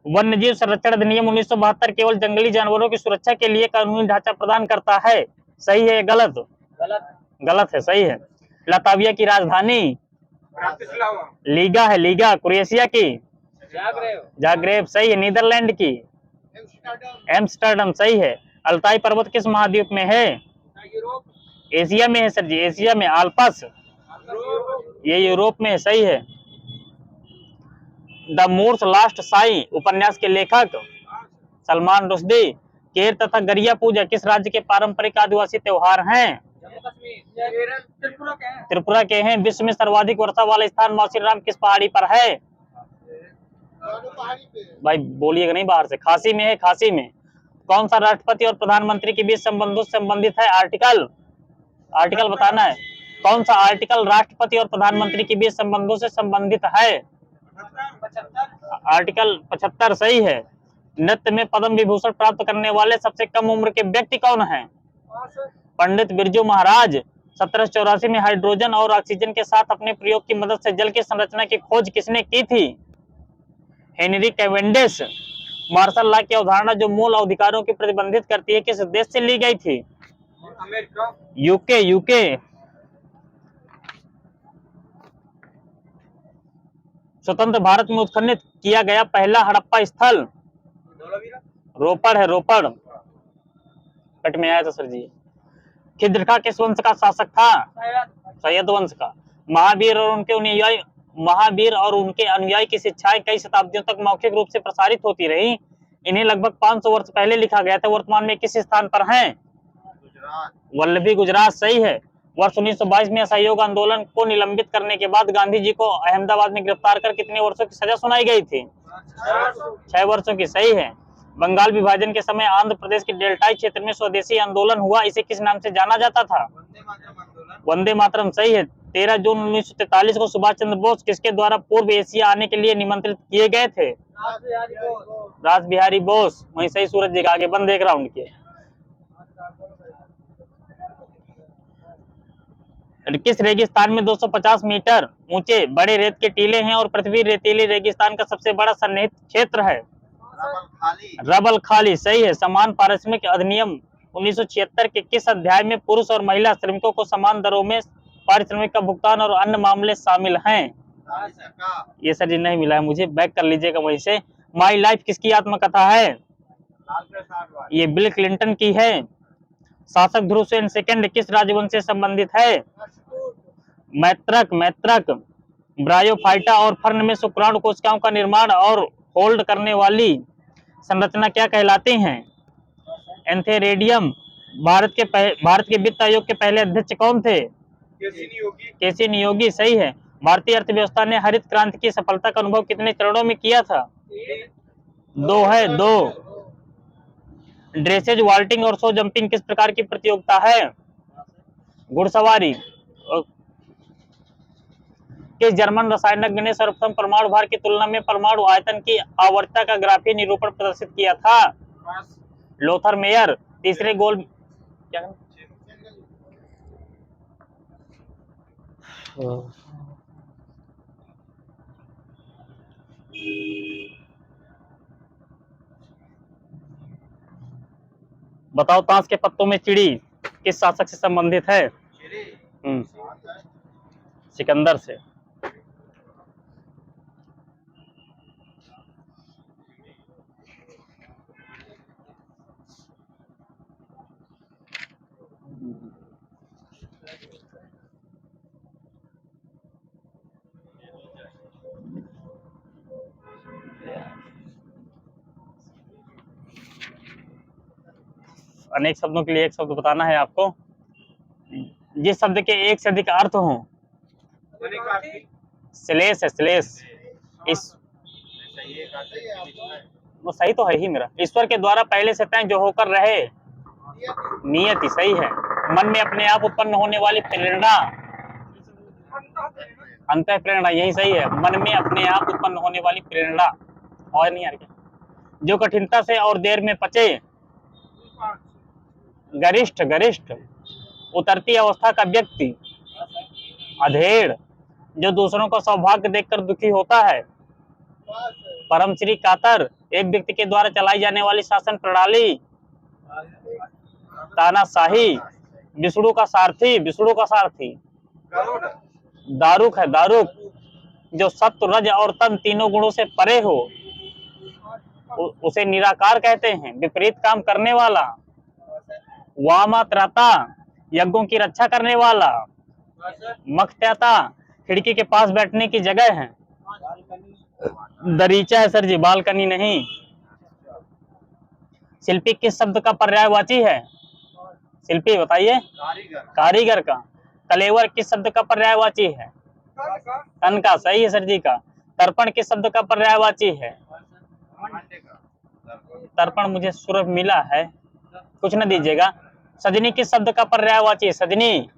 वन्यजीव संरक्षण अधिनियम 1972 केवल जंगली जानवरों की सुरक्षा के लिए कानूनी ढांचा प्रदान करता है, सही है गलत? गलत है, सही है। लातविया की राजधानी लीगा है, लीगा। क्रोएशिया की जाग्रेब, सही है। नीदरलैंड की एम्स्टर्डम, सही है। अल्ताई पर्वत किस महाद्वीप में है? एशिया में है सर जी, एशिया में। आल्पस ये यूरोप में है, सही है। द मूर्स लास्ट साई उपन्यास के लेखक सलमान रुश्दी। केर तथा गरिया पूजा किस राज्य के पारंपरिक आदिवासी त्योहार हैं? त्रिपुरा के हैं। विश्व में सर्वाधिक वर्षा वाला स्थान मौसीनराम किस पहाड़ी पर है? भाई बोलिएगा नहीं बाहर से। खासी में है, खासी में। कौन सा राष्ट्रपति और प्रधानमंत्री के बीच संबंधों से संबंधित है? आर्टिकल बताना है। कौन सा आर्टिकल राष्ट्रपति और प्रधानमंत्री के बीच संबंधों से संबंधित है? आर्टिकल 75, सही है। नृत्य में पद्म विभूषण प्राप्त करने वाले सबसे कम उम्र के व्यक्ति कौन हैं? पंडित बिरजू महाराज। 1784 में हाइड्रोजन और ऑक्सीजन के साथ अपने प्रयोग की मदद से जल की संरचना की खोज किसने की थी? Henry Cavendish. मार्शल लॉ की अवधारणा जो मूल अधिकारों की प्रतिबंधित करती है किस देश से ली गई थी? अमेरिका। यूके। स्वतंत्र भारत में उत्खनन किया गया पहला हड़प्पा स्थल रोपड़ है, रोपड़। कट में आया था सर जी। खिद्रखा किस वंश का शासक था? सैयद वंश का। महावीर और उनके अनुयायी की शिक्षाएं कई शताब्दियों तक मौखिक रूप से प्रसारित होती रही। इन्हें लगभग 500 वर्ष पहले लिखा गया था। वर्तमान में किस स्थान पर हैं? वल्लभी, गुजरात, सही है। वर्ष 1922 में असहयोग आंदोलन को निलंबित करने के बाद गांधी जी को अहमदाबाद में गिरफ्तार कर कितने वर्षों की सजा सुनाई गई थी? 6 वर्षों की, सही है। बंगाल विभाजन के समय आंध्र प्रदेश के डेल्टाई क्षेत्र में स्वदेशी आंदोलन हुआ, इसे किस नाम से जाना जाता था? वंदे मातरम, सही है। 13 जून 1943 को सुभाष चंद्र बोस किसके द्वारा पूर्व एशिया आने के लिए निमंत्रित किए गए थे? रास बिहारी बोस। वहीं सही सूरज जी का आगे बंद एक राउंड के। किस रेगिस्तान में 250 मीटर ऊंचे बड़े रेत के टीले हैं और पृथ्वी रेतीली रेगिस्तान का सबसे बड़ा सन्निहित क्षेत्र है? रबल खाली, सही है। समान पारिश्रमिक अधिनियम 1976 के किस अध्याय में पुरुष और महिला श्रमिकों को समान दरों में पारिश्रमिक का भुगतान और अन्य मामले शामिल हैं? ये सर जी नहीं मिला है मुझे, बैक कर लीजिएगा वहीं से। माई लाइफ किसकी आत्मकथा है? ये बिल क्लिंटन की है। शासक ध्रुवसेन सेकंड किस राजवंश से संबंधित है? मैत्रक। मैत्रक। ब्रायोफाइटा और फर्न में शुक्राणु कोशिकाओं का निर्माण और होल्ड करने वाली संरचना क्या कहलाती हैं? एंथेरेडियम। भारत के वित्त आयोग के पहले अध्यक्ष कौन थे? केसी नियोगी। सही है। भारतीय अर्थव्यवस्था ने हरित क्रांति की सफलता का अनुभव कितने चरणों में किया था? 2 है, 2। ड्रेसेज, वॉल्टिंग और शो जंपिंग किस प्रकार की प्रतियोगिता है? घुड़सवारी। किस जर्मन रसायनज्ञ ने सर्वप्रथम परमाणु भार की तुलना में परमाणु आयतन की आवर्तता का ग्राफीय निरूपण प्रदर्शित किया था? Lothar Meyer. तीसरे गोल क्या? बताओ, ताश के पत्तों में चिड़ी किस शासक से संबंधित है? सिकंदर से। अनेक शब्दों के लिए एक शब्द बताना है आपको। जिस शब्द के एक से अधिक अर्थ हो। श्लेष है, श्लेष। इस वो सही तो है ही मेरा। ईश्वर के द्वारा पहले से तय जो होकर रहे। नियति। सही है। मन में अपने आप उत्पन्न होने वाली प्रेरणा। अंतः प्रेरणा। यही सही है। मन में अपने आप उत्पन्न होने वाली प्रेरणा। और नहीं यार क्या? जो कठिनता से और देर में पचे। गरिष्ठ। गरिष्ठ। उतरती अवस्था का व्यक्ति। अधेड़। जो दूसरों का सौभाग्य देखकर दुखी होता है। परम श्री कातर। एक व्यक्ति के द्वारा चलाई जाने वाली शासन प्रणाली। तानाशाही। विष्णु का सारथी। विष्णु का सारथी। दारुक है, दारुक। जो सत्व, रज और तन तीनों गुणों से परे हो उसे निराकार कहते हैं। विपरीत काम करने वाला। वामात्रता। यज्ञों की रक्षा करने वाला। मखत्याता। खिड़की के पास बैठने की जगह है। दरीचा है सर जी, बालकनी नहीं। शिल्पी किस शब्द का पर्यायवाची है? शिल्पी बताइए। कारीगर का। कलेवर किस शब्द का पर्यायवाची है? तन का। सही है सर जी का। तर्पण किस शब्द का पर्यायवाची है? तर्पण मुझे सुरभ मिला है, कुछ न दीजिएगा। सजनी किस शब्द का पर्यायवाची है? सजनी।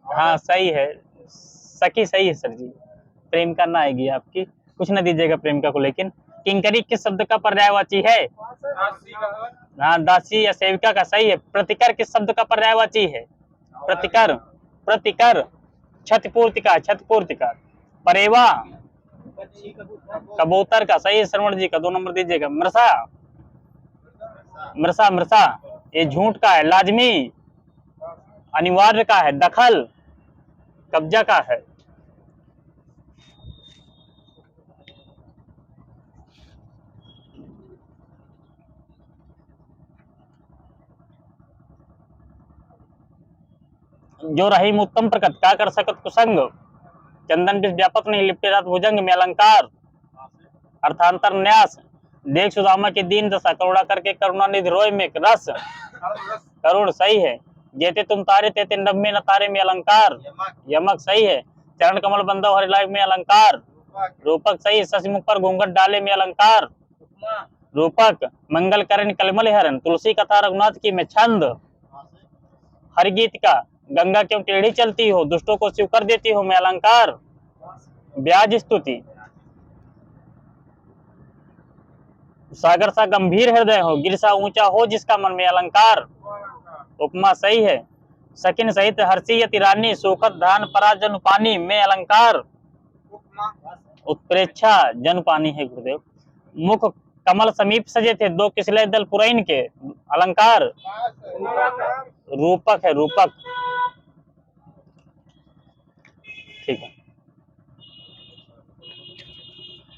हाँ सही है। सखी सही है सर जी। प्रेमिका ना आएगी आपकी, कुछ न दीजिएगा प्रेमिका को। लेकिन किंकरी किस शब्द का पर्यायवाची है? हाँ दासी या सेविका का। सही है। प्रतिकर किस शब्द का पर्यायवाची है? प्रतिकर। प्रतिकर। क्षतिपूर्तिका। क्षतिपूर्तिका। परेवा। कबूतर का। सही है श्रवण जी का, 2 नंबर दीजिएगा। मृषा। मृषा। मृषा ये झूठ का है। लाजमी। अनिवार्य का है। दखल। कब्जा का है। जो रहीम उत्तम प्रकट क्या कर सकत कुसंग। चंदन विष व्यापक नहीं लिपटे रात भुजंग में अलंकार। अर्थांतर न्यास। देख सुदामा की दीन दशा करुणा करके करुणा निधि रोय में रस। करुण। सही है। जेते तुम तारे तेते नभ में न तारे में अलंकार। यमक। सही है। चरण कमल बंधव हरिलाय में अलंकार। रूपक। सही है। शशिमुख पर घूंघट डाले में अलंकार। रूपक। मंगल करण कलमल हरण तुलसी कथा रघुनाथ की में छंद। हरगीत का। गंगा क्यों टेढ़ी चलती हो दुष्टों को शिव कर देती हो में अलंकार। ब्याज स्तुति। सागर सा गंभीर हृदय हो गिर सा ऊंचा हो जिसका मन में अलंकार। उपमा। सही है। सकिन सहित हर्षी यति रानी सुखद धान परा जन पानी में अलंकार। उत्प्रेक्षा। जन पानी है गुरुदेव। मुख कमल समीप सजे थे दो किसले दल पुरैन के अलंकार। रूपक है। रूपक। ठीक है।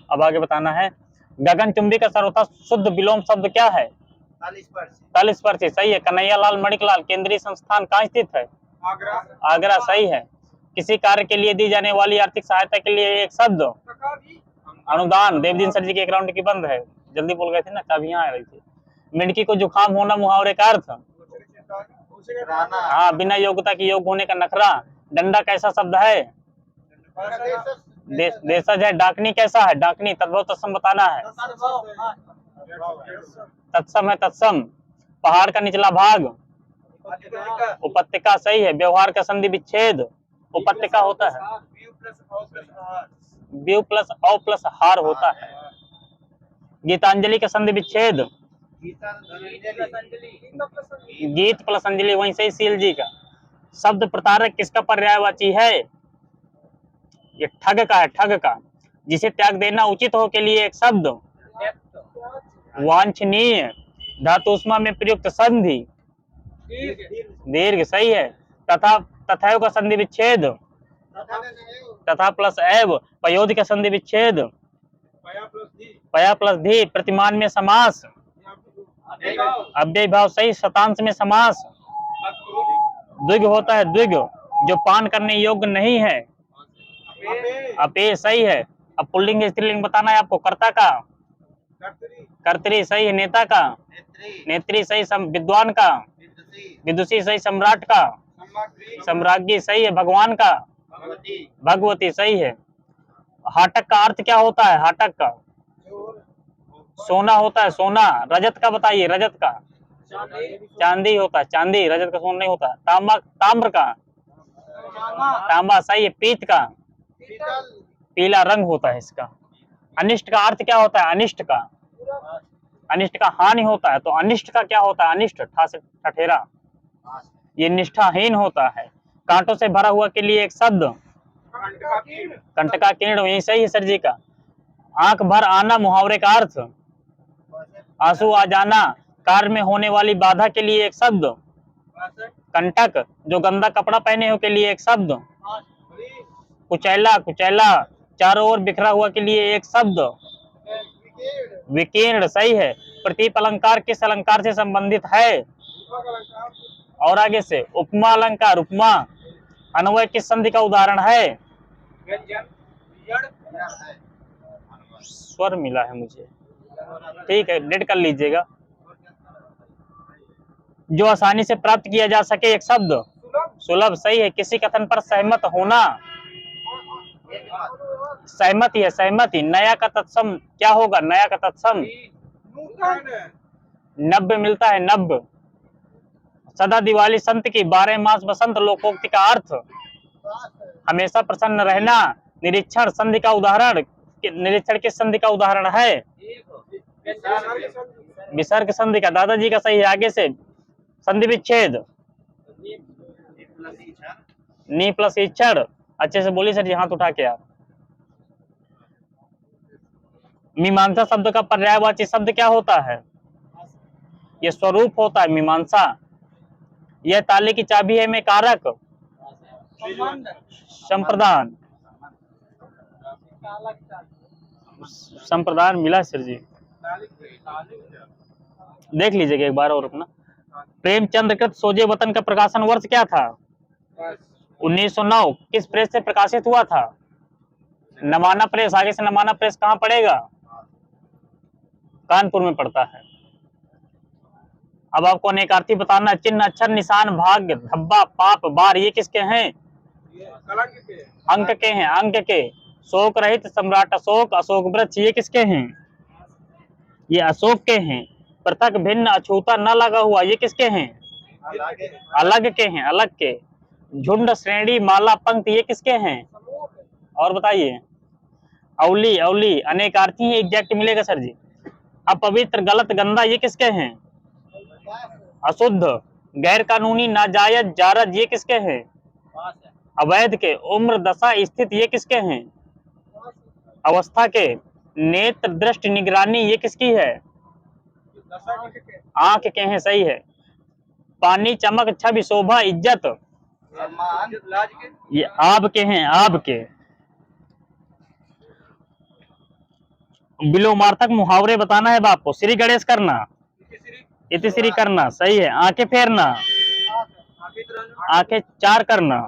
अब आगे बताना है। गगनचुंबी का सर्वथा शुद्ध विलोम शब्द क्या है? तालिस्पर्शी सही है। कन्हैयालाल मणिकलाल केंद्रीय संस्थान कहाँ स्थित है? आगरा। आगरा सही है। किसी कार्य के लिए दी जाने वाली आर्थिक सहायता के लिए एक शब्द? अनुदान। देवदीन सर जी के एक राउंड की बंद है, जल्दी बोल गए थे ना, चाबियां आ रही थी। मिनकी को जुकाम होना मुहावरे का अर्थ? हाँ, बिना योग्यता के योग्य होने का नखरा। डंडा कैसा शब्द है? देशज है। डाकनी कैसा है? डाकनी तद्भव तत्सम बताना है। तत्सम है, तत्सम। पहाड़ का निचला भाग? उपत्यका सही है। व्यवहार का संधि विच्छेद उपत्यका होता है। व्यू प्लस औ प्लस हार होता है। गीतांजलि का संधि विच्छेद? गीत प्लस अंजलि, वहीं से सील जी का। शब्द प्रतारक किसका पर्यायवाची है? ये ठग का है, ठग का। जिसे त्याग देना उचित हो के लिए एक शब्द? वांछनीय। धातुष्मा में प्रयुक्त संधि? दीर्घ सही है। तथा तथैव का संधि विच्छेद? तथा प्लस एव। पयोधि का संधि विच्छेद? पया प्लस धी। प्रतिमान में समास? अव्यय भाव सही। शतांश में समास? द्विग होता है, द्विग। जो पान करने योग्य नहीं है? अपेय सही है। अब पुल्लिंग स्त्रीलिंग बताना है आपको। कर्ता का? कर्तरी सही है। नेता का? नेत्री सही। विद्वान का? विदुषी सही। सम्राट का? सम्राज्ञी सही है। भगवान का? भगवती सही है। हाटक का अर्थ क्या होता है? हाटक का? सोना होता है, सोना। रजत का बताइए, रजत का? चांदी होता है, चांदी। रजत का सोना नहीं होता। तांबा, ताम्र का? तांबा सही है। पीत का? पीला रंग होता है इसका। अनिष्ट का अर्थ क्या होता है? अनिष्ट का? अनिष्ट का हानि होता है, तो अनिष्ट का क्या होता है? अनिष्ट ठा से ठठेरा। ये निष्ठाहीन होता है। कांटों से भरा हुआ के लिए एक शब्द? कंटका किरण, यही सही है सर जी का। आंख भर आना मुहावरे का अर्थ? आंसू आ जाना। कार्य में होने वाली बाधा के लिए एक शब्द? कंटक। जो गंदा कपड़ा पहने हो के लिए एक शब्द? कुचैला, कुचैला। चारों ओर बिखरा हुआ के लिए एक शब्द? विकीर्ण सही है। प्रतीप अलंकार किस अलंकार से संबंधित है? और आगे से उपमा अलंकार। उपमा। अन्वय किस संधि का उदाहरण है? स्वर मिला है मुझे, ठीक है, डेट कर लीजिएगा। जो आसानी से प्राप्त किया जा सके एक शब्द? सुलभ सही है। किसी कथन पर सहमत होना? सहमति है, सहमति। नया का तत्सम क्या होगा? नया का तत्सम? नब्य मिलता है, नब्य। सदा दिवाली संत की, 12 मास बसंत लोकोक्ति का अर्थ? हमेशा प्रसन्न रहना। निरीक्षण संधि का उदाहरण? निरीक्षण किस संधि का उदाहरण है? विसर्ग संधि का। दादाजी का सही है। आगे से संधि विच्छेद? नी प्लस इच्छड़। अच्छे से बोलिए सर जी, हाथ उठा के आप। मीमांसा शब्द का पर्यायवाची शब्द क्या होता है? ये स्वरूप होता है, मीमांसा। यह ताले की चाबी है में कारक? संप्रदान। संप्रदान मिला सर जी, देख लीजिएगा एक बार और अपना। प्रेमचंद कृत सोजे वतन का प्रकाशन वर्ष क्या था? 1909। किस प्रेस से प्रकाशित हुआ था? नमाना प्रेस। आगे से नमाना प्रेस कहाँ पड़ेगा? कानपुर में पड़ता है। अब आपको अनेकार्थी बताना। चिन्ह, अक्षर, निशान, भाग्य, धब्बा, पाप, बार ये किसके हैं? अंक के हैं, अंक के। शोक रहित सम्राट अशोक, अशोक वृक्ष ये किसके हैं? ये अशोक के हैं। पृथक, भिन्न, अछूता, न लगा हुआ ये किसके हैं? अलग के हैं, अलग के। झुंड, श्रेणी, माला, पंक्ति ये किसके हैं? और बताइए। अवली, अवली। अनेकार्थी एग्जैक्ट मिलेगा सर जी। अपवित्र, गलत, गंदा ये किसके हैं? अशुद्ध। गैर कानूनी, नाजायज, जारज ये किसके हैं? अवैध के। उम्र, दशा, स्थित ये किसके हैं? अवस्था के। नेत्र, दृष्टि, निगरानी ये किसकी है? आंख के हैं, सही है। पानी, चमक, छवि, शोभा, इज्जत ये आब के हैं, आब के। विलोमार्थक मुहावरे बताना है बाप को। श्री गणेश करना, इतिश्री करना, सही है। आंखें फेरना, आखिर आंखें चार करना,